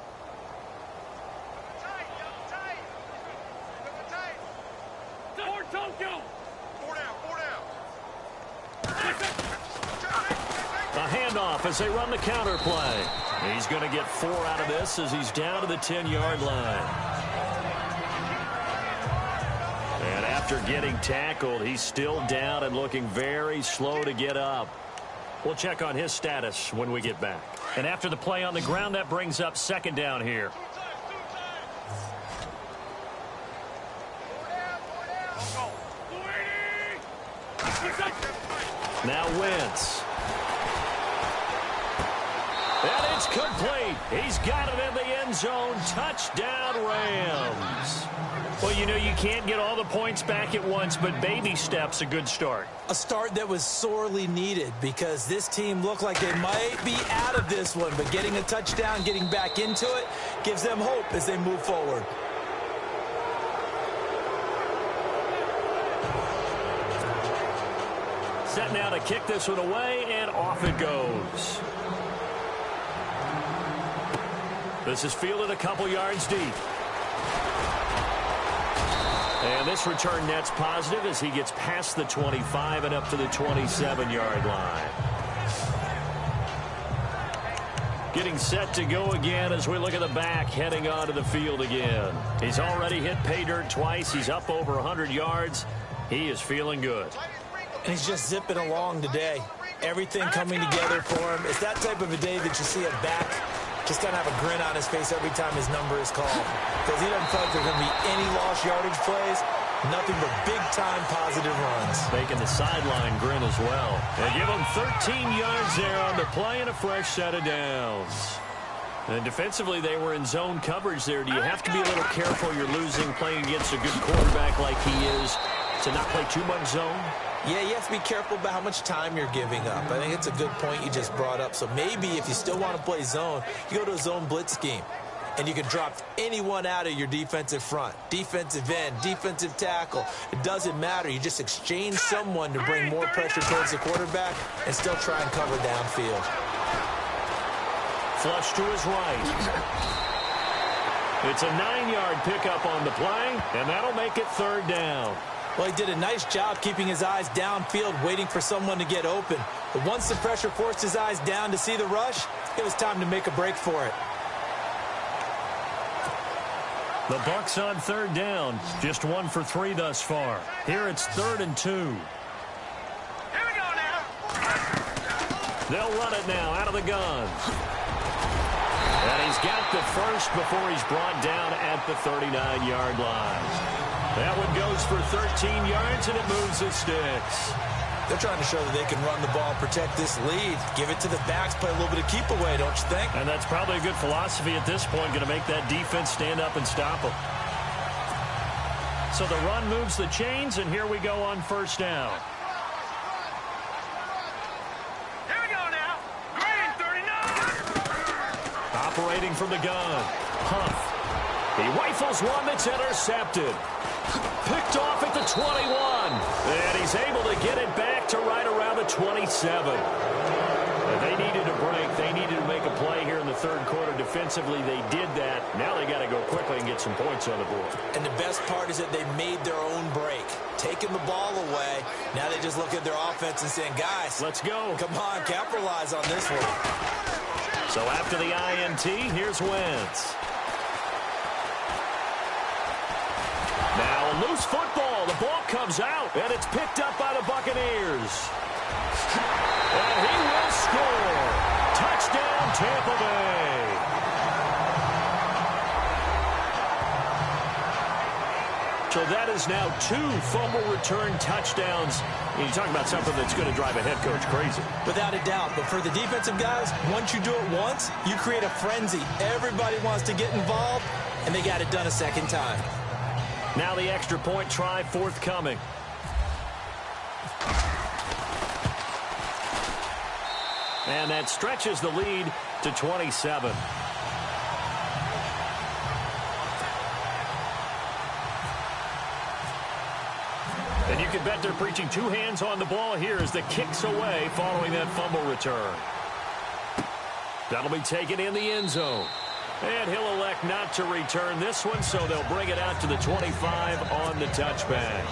A handoff as they run the counter play. He's going to get 4 out of this as he's down to the 10-yard line. And after getting tackled, he's still down and looking very slow to get up. We'll check on his status when we get back. And after the play on the ground, that brings up second down here. Now Wentz. And it's complete. He's got it in the end zone. Touchdown, Rams. Well, you know, you can't get all the points back at once, but baby steps a good start. A start that was sorely needed because this team looked like they might be out of this one, but getting a touchdown, getting back into it, gives them hope as they move forward. Set now to kick this one away, and off it goes. This is fielded a couple yards deep. And this return net's positive as he gets past the 25 and up to the 27-yard line. Getting set to go again as we look at the back heading onto the field again. He's already hit pay dirt twice. He's up over 100 yards. He is feeling good. And he's just zipping along today. Everything coming together for him. It's that type of a day that you see a back just kind of have a grin on his face every time his number is called. Because he doesn't feel like there's going to be any lost yardage plays. Nothing but big-time positive runs. Making the sideline grin as well. They give him 13 yards there on the play and a fresh set of downs. And defensively, they were in zone coverage there. Do you have to be a little careful? You're losing playing against a good quarterback like he is. to not play too much zone? Yeah, you have to be careful about how much time you're giving up. I think it's a good point you just brought up. So maybe if you still want to play zone, you go to a zone blitz scheme. And you can drop anyone out of your defensive front. Defensive end, defensive tackle. It doesn't matter. You just exchange someone to bring more pressure towards the quarterback and still try and cover downfield. Flush to his right. It's a 9-yard pickup on the play, and that'll make it 3rd down. Well, he did a nice job keeping his eyes downfield, waiting for someone to get open. But once the pressure forced his eyes down to see the rush, it was time to make a break for it. The Bucs on 3rd down. Just 1 for 3 thus far. Here it's 3rd and 2. Here we go now. They'll run it now out of the gun. And he's got the first before he's brought down at the 39-yard line. That one goes for 13 yards, and it moves the sticks. They're trying to show that they can run the ball, protect this lead, give it to the backs, play a little bit of keep away, don't you think? And that's probably a good philosophy at this point, going to make that defense stand up and stop them. So the run moves the chains, and here we go on 1st down. Here we go now. Green 39. Operating from the gun. Huff. He rifles one that's intercepted. Picked off at the 21. And he's able to get it back to right around the 27. And they needed a break. They needed to make a play here in the 3rd quarter. Defensively, they did that. Now they got to go quickly and get some points on the board. And the best part is that they made their own break. Taking the ball away. Now they just look at their offense and saying, guys, let's go. Come on, capitalize on this one. So after the INT, here's Wentz. Now a loose football. The ball comes out, and it's picked up by the Buccaneers. And he will score. Touchdown, Tampa Bay. So that is now 2 fumble return touchdowns. And you talk about something that's going to drive a head coach crazy. Without a doubt. But for the defensive guys, once you do it once, you create a frenzy. Everybody wants to get involved, and they got it done a second time. Now the extra point try forthcoming. And that stretches the lead to 27. And you can bet they're preaching 2 hands on the ball here as the kick's away following that fumble return. That'll be taken in the end zone. And he'll elect not to return this one, so they'll bring it out to the 25 on the touchback.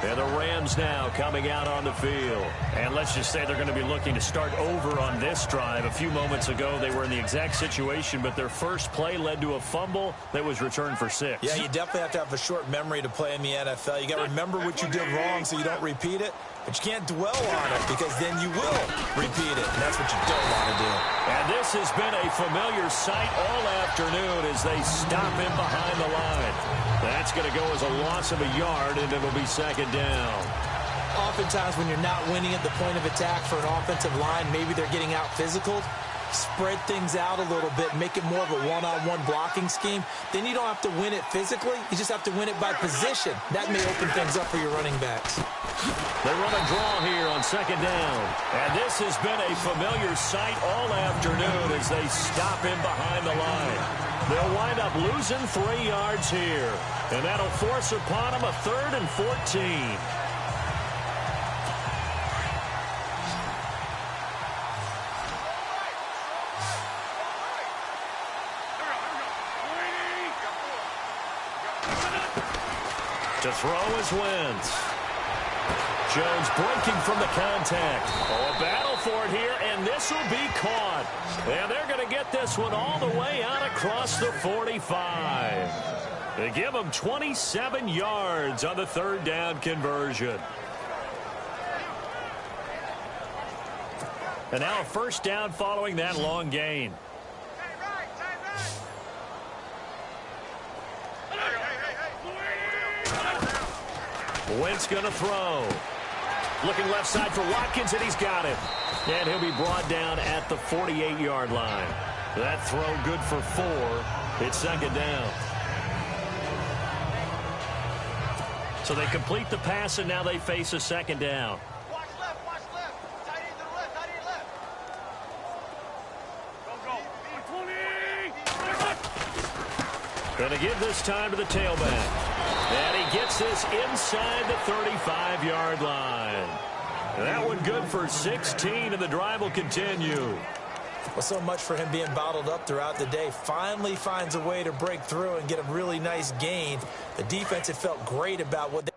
And the Rams now coming out on the field. And let's just say they're going to be looking to start over on this drive. A few moments ago, they were in the exact situation, but their first play led to a fumble that was returned for 6. Yeah, you definitely have to have a short memory to play in the NFL. You got to remember what you did wrong so you don't repeat it. But you can't dwell on it because then you will repeat it. And that's what you don't want to do. And this has been a familiar sight all afternoon as they stop him behind the line. That's going to go as a loss of a yard, and it'll be 2nd down. Oftentimes when you're not winning at the point of attack for an offensive line, maybe they're getting out physical. Spread things out a little bit, make it more of a one-on-one blocking scheme. Then you don't have to win it physically. You just have to win it by position. That may open things up for your running backs. They run a draw here on 2nd down. And this has been a familiar sight all afternoon as they stop him behind the line. They'll wind up losing 3 yards here. And that'll force upon him a 3rd and 14. To throw is Wentz. Jones breaking from the contact. Oh, a battle for it here, and this will be caught. And they're going to get this one all the way out across the 45. They give them 27 yards on the 3rd down conversion. And now a 1st down following that long gain. Wentz going to throw. Looking left side for Watkins, and he's got it. And he'll be brought down at the 48-yard line. That throw good for 4. It's 2nd down. So they complete the pass, and now they face a second down. Watch left, watch left. Tight end to the left, tight end left. Go, go. Going to give this time to the tailback. And he gets this inside the 35-yard line. That one good for 16, and the drive will continue. Well, so much for him being bottled up throughout the day. Finally finds a way to break through and get a really nice gain. The defense had felt great about what they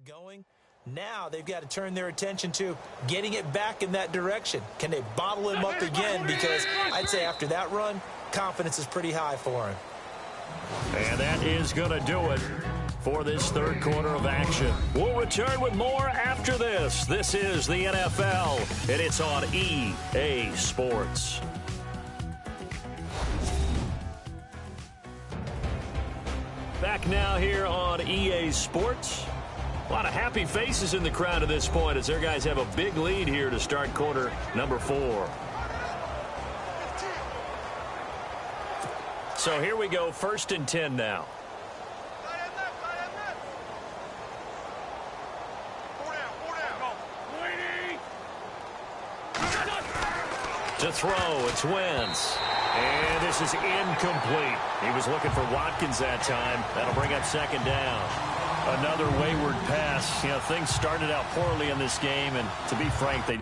going. Now they've got to turn their attention to getting it back in that direction. Can they bottle him up again? Because I'd say after that run, confidence is pretty high for him. And that is going to do it for this third quarter of action. We'll return with more after this. This is the NFL, and it's on EA Sports. Back now here on EA Sports. A lot of happy faces in the crowd at this point as their guys have a big lead here to start quarter number 4. So here we go, 1st and 10 now. To throw, it's Wentz. And this is incomplete. He was looking for Watkins that time. That'll bring up 2nd down. Another wayward pass. You know, things started out poorly in this game, and to be frank, they...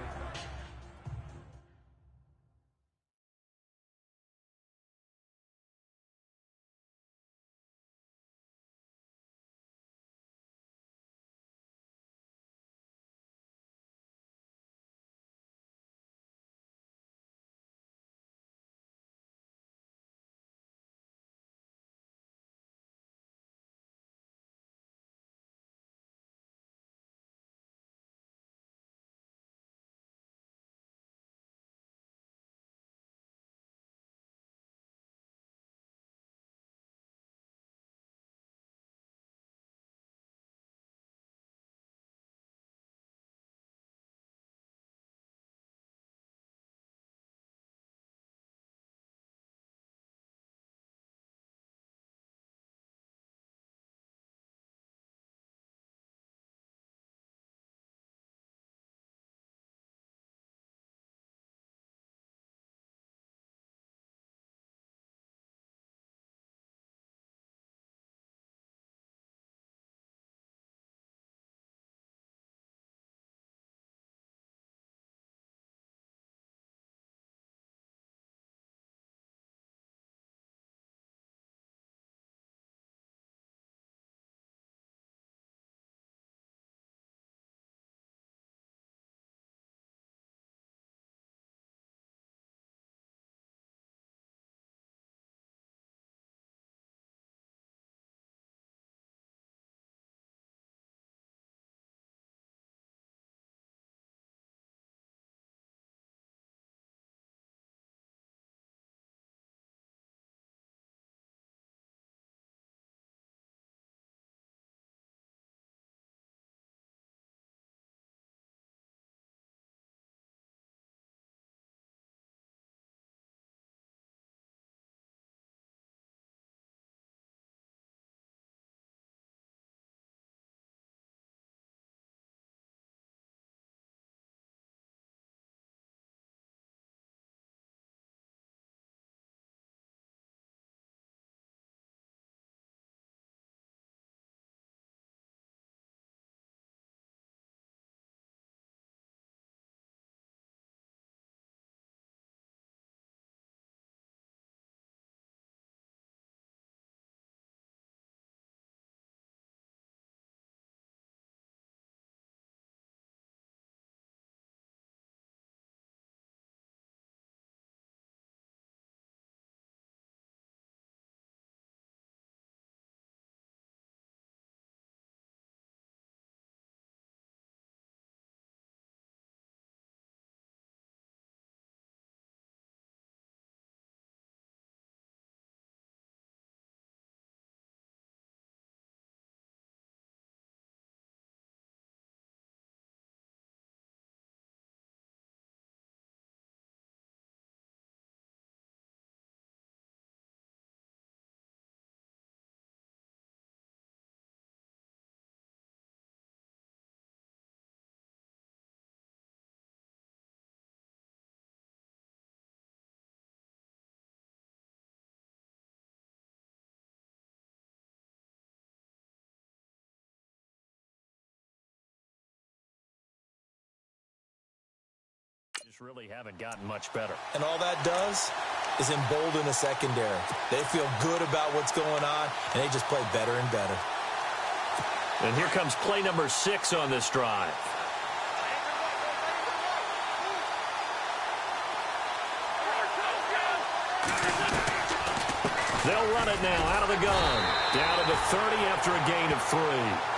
Just really haven't gotten much better. And all that does is embolden the secondary. They feel good about what's going on, and they just play better and better. And here comes play number 6 on this drive. They'll run it now out of the gun. Down to the 30 after a gain of 3.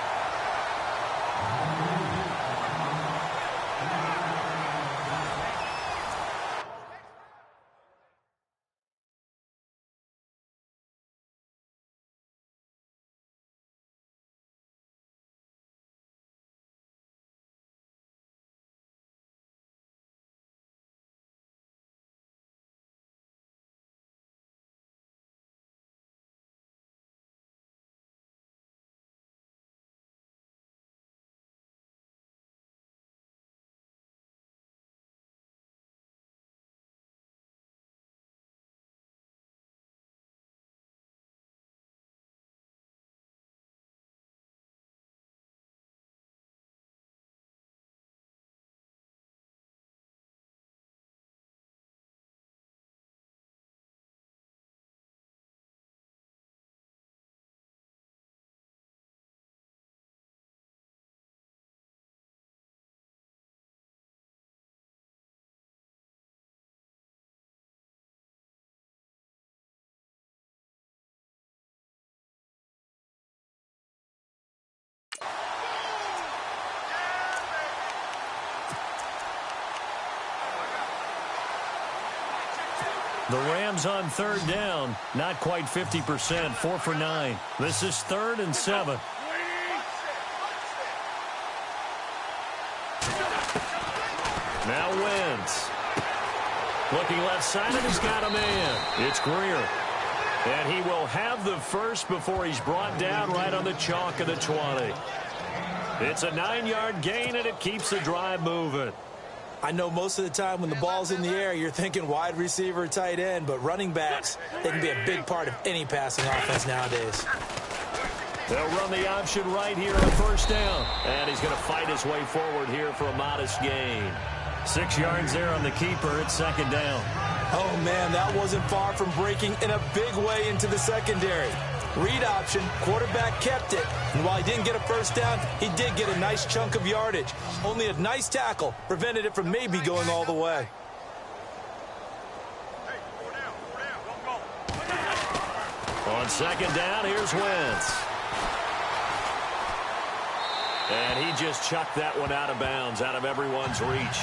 The Rams on 3rd down, not quite 50%, 4 for 9. This is 3rd and 7. Now Wentz. Looking left side, and he's got a man. It's Greer. And he will have the first before he's brought down right on the chalk of the 20. It's a 9-yard gain, and it keeps the drive moving. I know most of the time when the ball's in the air, you're thinking wide receiver, tight end, but running backs, they can be a big part of any passing offense nowadays. They'll run the option right here on 1st down. And he's going to fight his way forward here for a modest gain. 6 yards there on the keeper. It's 2nd down. Oh, man, that wasn't far from breaking in a big way into the secondary. Read option, quarterback kept it. And while he didn't get a 1st down, he did get a nice chunk of yardage. Only a nice tackle prevented it from maybe going all the way. On 2nd down, here's Wentz. And he just chucked that one out of bounds, out of everyone's reach.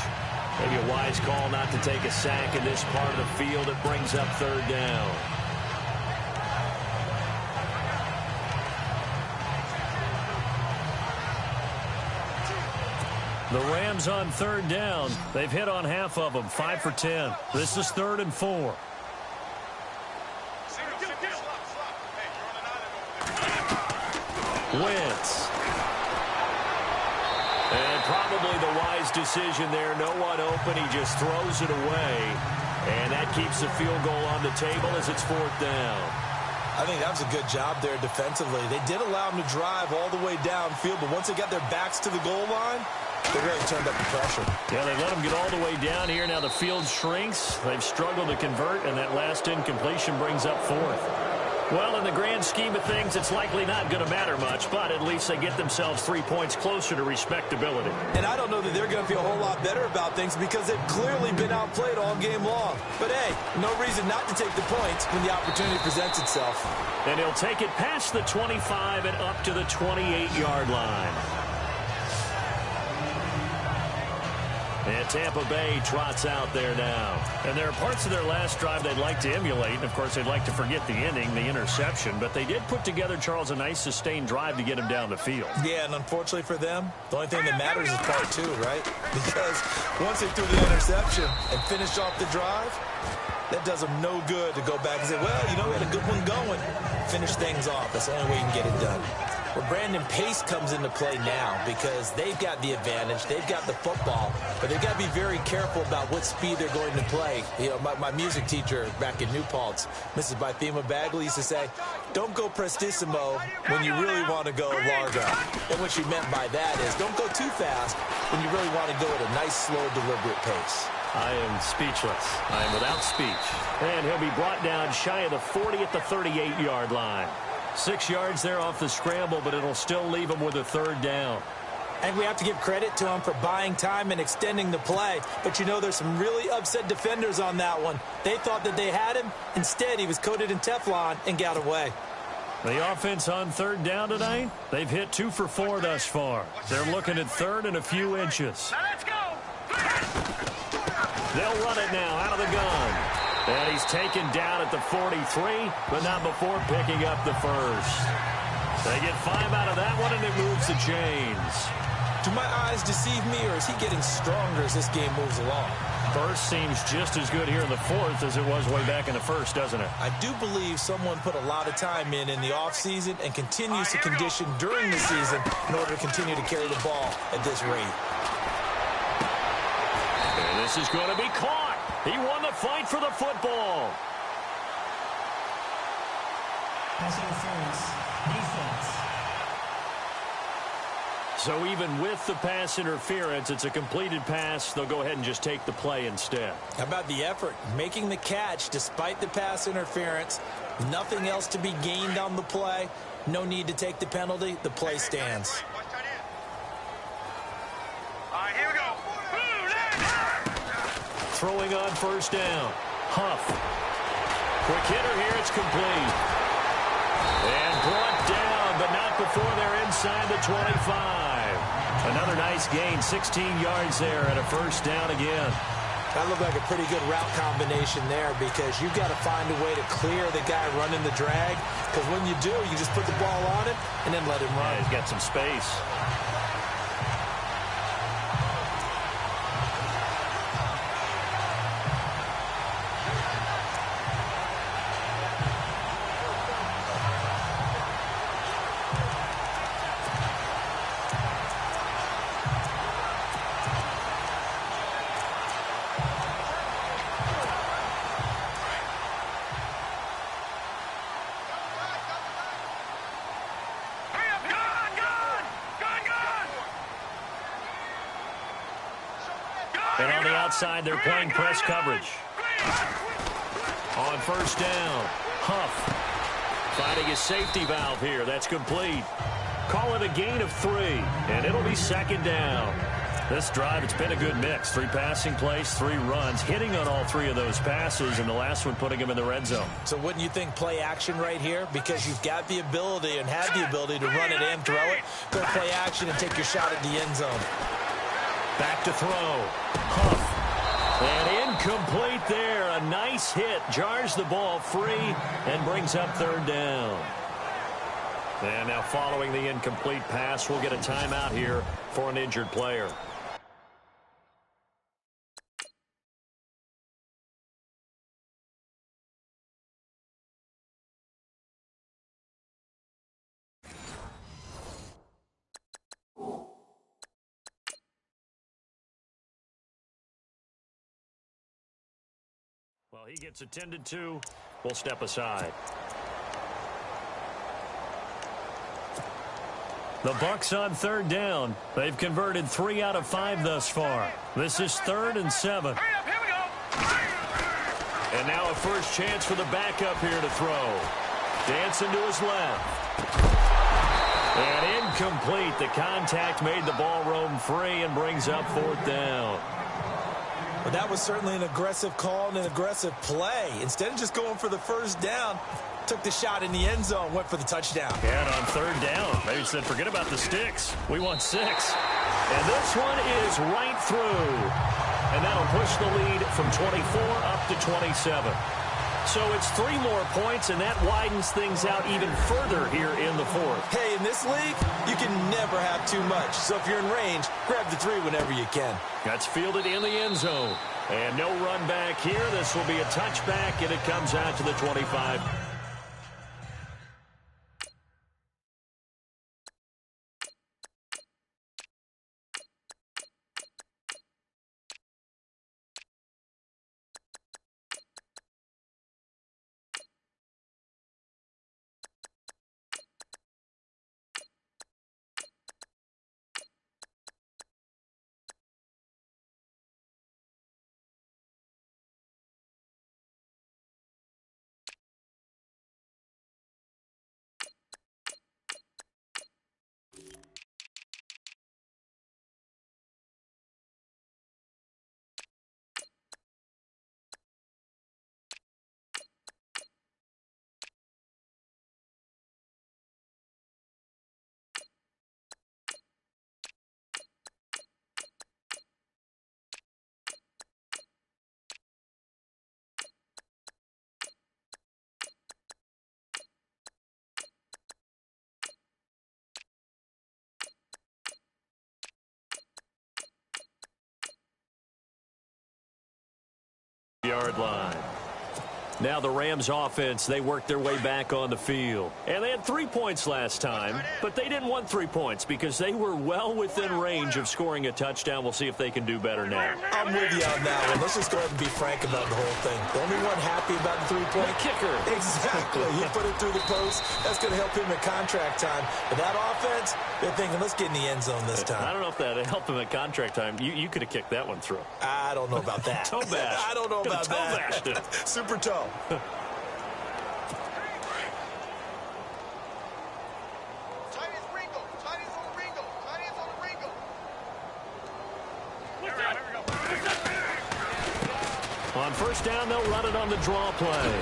Maybe a wise call not to take a sack in this part of the field. It brings up 3rd down. The Rams on 3rd down. They've hit on half of them, 5 for 10. This is 3rd and 4. Wentz. And probably the wise decision there. No one open. He just throws it away. And that keeps the field goal on the table as it's 4th down. I think that was a good job there defensively. They did allow them to drive all the way downfield, but once they got their backs to the goal line, they really turned up the pressure. Yeah, they let them get all the way down here. Now the field shrinks. They've struggled to convert, and that last incompletion brings up 4th. Well, in the grand scheme of things, it's likely not going to matter much, but at least they get themselves 3 points closer to respectability. And I don't know that they're going to feel a whole lot better about things because they've clearly been outplayed all game long. But, hey, no reason not to take the points when the opportunity presents itself. And he'll take it past the 25 and up to the 28-yard line. And Tampa Bay trots out there now. And there are parts of their last drive they'd like to emulate. And, of course, they'd like to forget the ending, the interception. But they did put together, Charles, a nice sustained drive to get him down the field. Yeah, and unfortunately for them, the only thing that matters is part 2, right? Because once they threw the interception and finished off the drive, that does them no good to go back and say, well, you know, we had a good one going. Finish things off. That's the only way you can get it done. Well, Brandon, pace comes into play now because they've got the advantage. They've got the football, but they've got to be very careful about what speed they're going to play. You know, my music teacher back in New Paltz, Mrs. Bythema Bagley, used to say, don't go prestissimo when you really want to go largo. And what she meant by that is don't go too fast when you really want to go at a nice, slow, deliberate pace. I am speechless. I am without speech. And he'll be brought down shy of the 40 at the 38-yard line. 6 yards there off the scramble, but it'll still leave him with a third down. And we have to give credit to him for buying time and extending the play. But, you know, there's some really upset defenders on that one. They thought that they had him. Instead, he was coated in Teflon and got away. The offense on third down tonight, they've hit 2 for 4 thus far. They're looking at third and a few inches. Now let's go. They'll run it now out of the gun. And he's taken down at the 43, but not before picking up the first. They get 5 out of that one, and it moves the chains. Do my eyes deceive me, or is he getting stronger as this game moves along? First seems just as good here in the fourth as it was way back in the first, doesn't it? I do believe someone put a lot of time in the offseason and continues to condition during the season in order to continue to carry the ball at this rate. And this is going to be caught. He won the fight for the football. Pass interference. Defense. So even with the pass interference, it's a completed pass. They'll go ahead and just take the play instead. How about the effort? Making the catch despite the pass interference. Nothing else to be gained on the play. No need to take the penalty. The play stands. All right, here we go. Throwing on first down. Huff. Quick hitter here. It's complete. And brought down, but not before they're inside the 25. Another nice gain, 16 yards there and a first down again. That looked like a pretty good route combination there because you've got to find a way to clear the guy running the drag. Because when you do, you just put the ball on him and then let him run. Yeah, he's got some space. And on the outside, they're playing press coverage. On first down, Huff finding his safety valve here. That's complete. Call it a gain of 3, and it'll be second down. This drive, it's been a good mix. 3 passing plays, 3 runs, hitting on all 3 of those passes, and the last one putting him in the red zone. So wouldn't you think play action right here? Because you've got the ability and have the ability to run it and throw it. Go play action and take your shot at the end zone. Back to throw. Huff. And incomplete there. A nice hit. Jars the ball free and brings up third down. And now following the incomplete pass, we'll get a timeout here for an injured player. Well, he gets attended to. We'll step aside. The Bucs on third down. They've converted 3 out of 5 thus far. This is 3rd and 7. Hurry up, here we go. And now a first chance for the backup here to throw. Dancing to his left. And incomplete. The contact made the ball roam free and brings up 4th down. But that was certainly an aggressive call and an aggressive play. Instead of just going for the first down, took the shot in the end zone, went for the touchdown. Yeah, and on third down, they said, forget about the sticks. We want 6. And this one is right through. And that'll push the lead from 24 up to 27. So it's 3 more points, and that widens things out even further here in the 4th. Hey, in this league, you can never have too much. So if you're in range, grab the 3 whenever you can. That's fielded in the end zone. And no run back here. This will be a touchback, and it comes out to the 25. 20-yard line. Now the Rams offense, they worked their way back on the field. And they had 3 points last time, but they didn't want 3 points because they were well within range of scoring a touchdown. We'll see if they can do better now. I'm with you on that one. Let's just go ahead and be frank about the whole thing. The only one happy about the 3-point kicker. Exactly. He put it through the post. That's going to help him at contract time. But that offense, they're thinking, let's get in the end zone this time. I don't know if that helped him at contract time. You could have kicked that one through. I don't know about that. Toe bash. I don't know about that. Toe bashed it. Super toe. On first down, they'll run it on the draw play.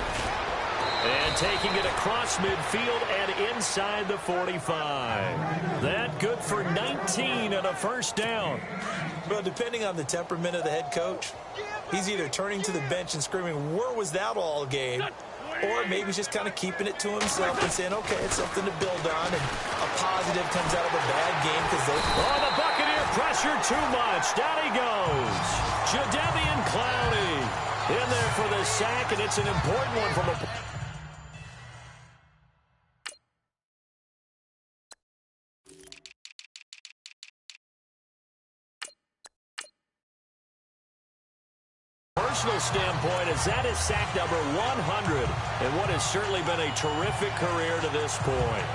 And taking it across midfield and inside the 45. That good for 19 and a first down. Well, depending on the temperament of the head coach, he's either turning to the bench and screaming, where was that all game? Or maybe he's just kind of keeping it to himself and saying, okay, it's something to build on, and a positive comes out of a bad game because they... Oh, the Buccaneer pressure too much. Down he goes. Jadeveon Clowney in there for the sack, and it's an important one from a... personal standpoint, as that is sack number 100 and what has certainly been a terrific career to this point.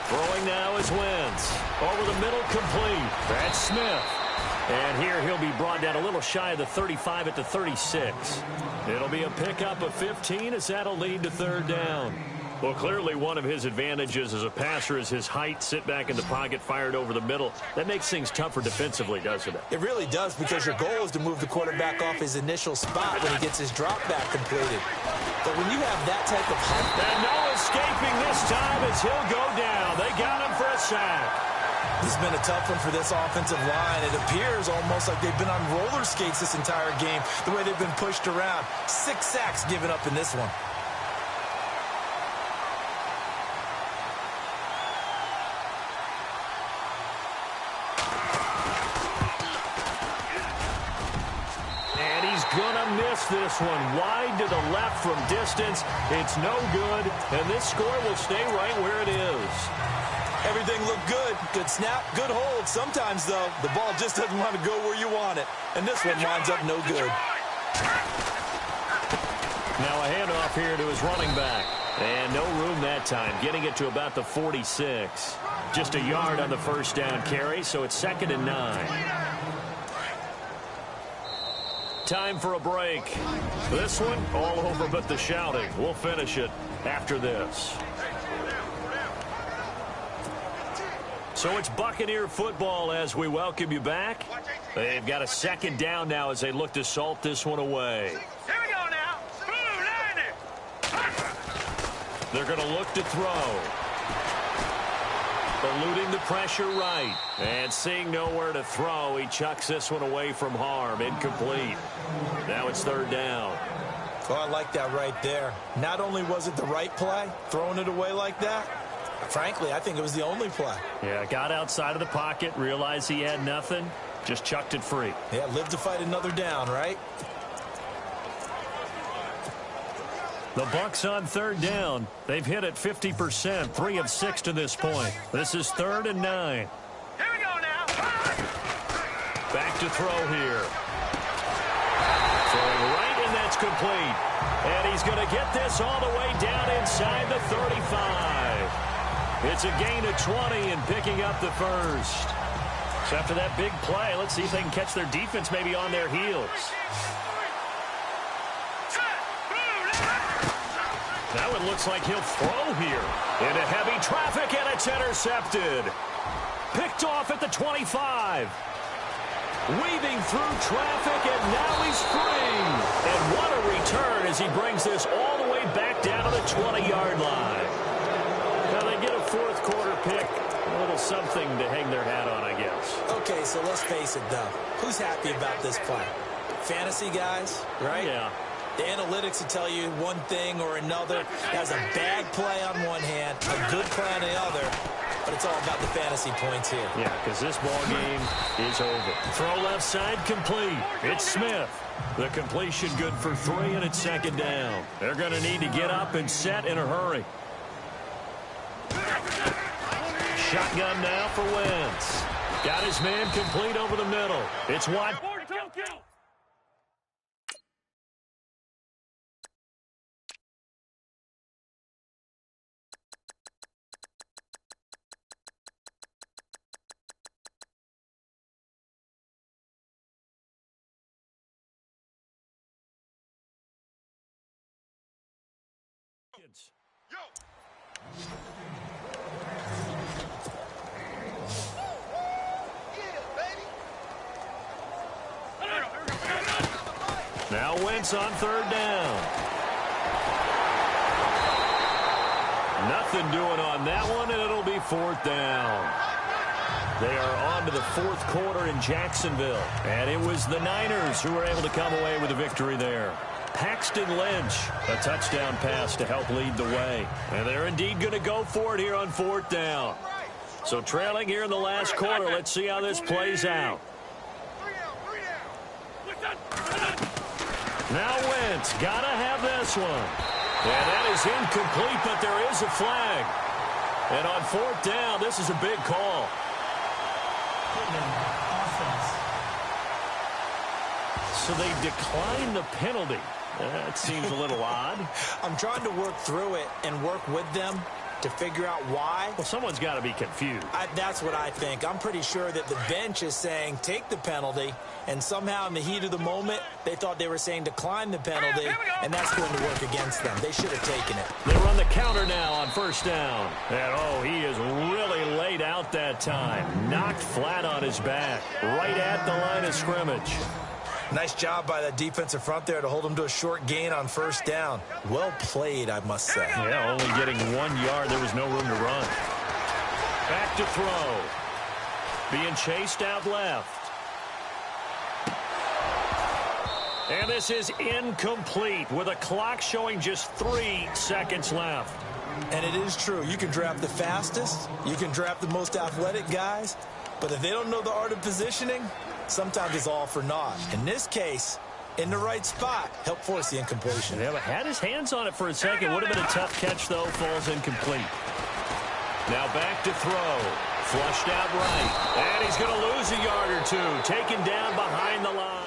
Throwing now is Wentz. Over the middle, complete. That's Smith. And here he'll be brought down a little shy of the 35 at the 36. It'll be a pickup of 15 as that'll lead to third down. Well, clearly one of his advantages as a passer is his height. Sit back in the pocket, fired over the middle. That makes things tougher defensively, doesn't it? It really does, because your goal is to move the quarterback off his initial spot when he gets his drop back completed. But when you have that type of height... And no escaping this time as he'll go down. They got him for a sack. This has been a tough one for this offensive line. It appears almost like they've been on roller skates this entire game, the way they've been pushed around. 6 sacks given up in this one. And he's gonna miss this one. Wide to the left from distance. It's no good, and this score will stay right where it is. Everything looked good. Good snap, good hold. Sometimes, though, the ball just doesn't want to go where you want it. And this one winds up no good. Now a handoff here to his running back. And no room that time. Getting it to about the 46. Just a yard on the first down carry, so it's 2nd and 9. Time for a break. This one, all over but the shouting. We'll finish it after this. So it's Buccaneer football as we welcome you back. They've got a 2nd down now as they look to salt this one away. Here we go now. They're going to look to throw. Eluding the pressure right. And seeing nowhere to throw, he chucks this one away from harm. Incomplete. Now it's 3rd down. Oh, I like that right there. Not only was it the right play, throwing it away like that, frankly, I think it was the only play. Yeah, got outside of the pocket, realized he had nothing, just chucked it free. Yeah, live to fight another down, right? The Bucs on 3rd down. They've hit it 50%, 3 of 6 to this point. This is 3rd and 9. Here we go now. Back to throw here. Throwing right, and that's complete. And he's going to get this all the way down inside the 35. It's a gain of 20 and picking up the first. So after that big play, let's see if they can catch their defense maybe on their heels. Now it looks like he'll throw here. Into heavy traffic, and it's intercepted. Picked off at the 25. Weaving through traffic, and now he's free. And what a return as he brings this all the way back down to the 20-yard line. Now they get a 4th quarter pick. A little something to hang their hat on, I guess. Okay, so let's face it, though. Who's happy about this play? Fantasy guys, right? Yeah. The analytics will tell you one thing or another. That's a bad play on one hand, a good play on the other, but it's all about the fantasy points here. Yeah, because this ball game is over. Throw left side complete. It's Smith. The completion good for 3, and it's second down. They're going to need to get up and set in a hurry. Shotgun now for Wentz. Got his man complete over the middle. It's Watt. Now Wentz on third down. Nothing doing on that one, and it'll be fourth down. They are on to the fourth quarter in Jacksonville, and it was the Niners who were able to come away with a victory there. Paxton Lynch, a touchdown pass to help lead the way. And they're indeed going to go for it here on fourth down. So trailing here in the last quarter, let's see how this plays out. Now Wentz, got to have this one. And that is incomplete, but there is a flag. And on fourth down, this is a big call. So they decline the penalty. That seems a little odd. I'm trying to work through it and work with them to figure out why. Well, someone's got to be confused. That's what I think. I'm pretty sure that the bench is saying take the penalty, and somehow in the heat of the moment, they thought they were saying decline the penalty, and that's going to work against them. They should have taken it. They run the counter now on first down. And, oh, he is really laid out that time. Knocked flat on his back, right at the line of scrimmage. Nice job by that defensive front there to hold him to a short gain on first down. Well played, I must say. Yeah, only getting 1 yard. There was no room to run. Back to throw. Being chased out left. And this is incomplete with a clock showing just 3 seconds left. And it is true. You can draft the fastest. You can draft the most athletic guys. But if they don't know the art of positioning, sometimes it's all for naught. In this case, in the right spot, helped force the incompletion. Yeah, but had his hands on it for a second. Would have been a tough catch, though. Falls incomplete. Now back to throw. Flushed out right. And he's going to lose a yard or two. Taken down behind the line.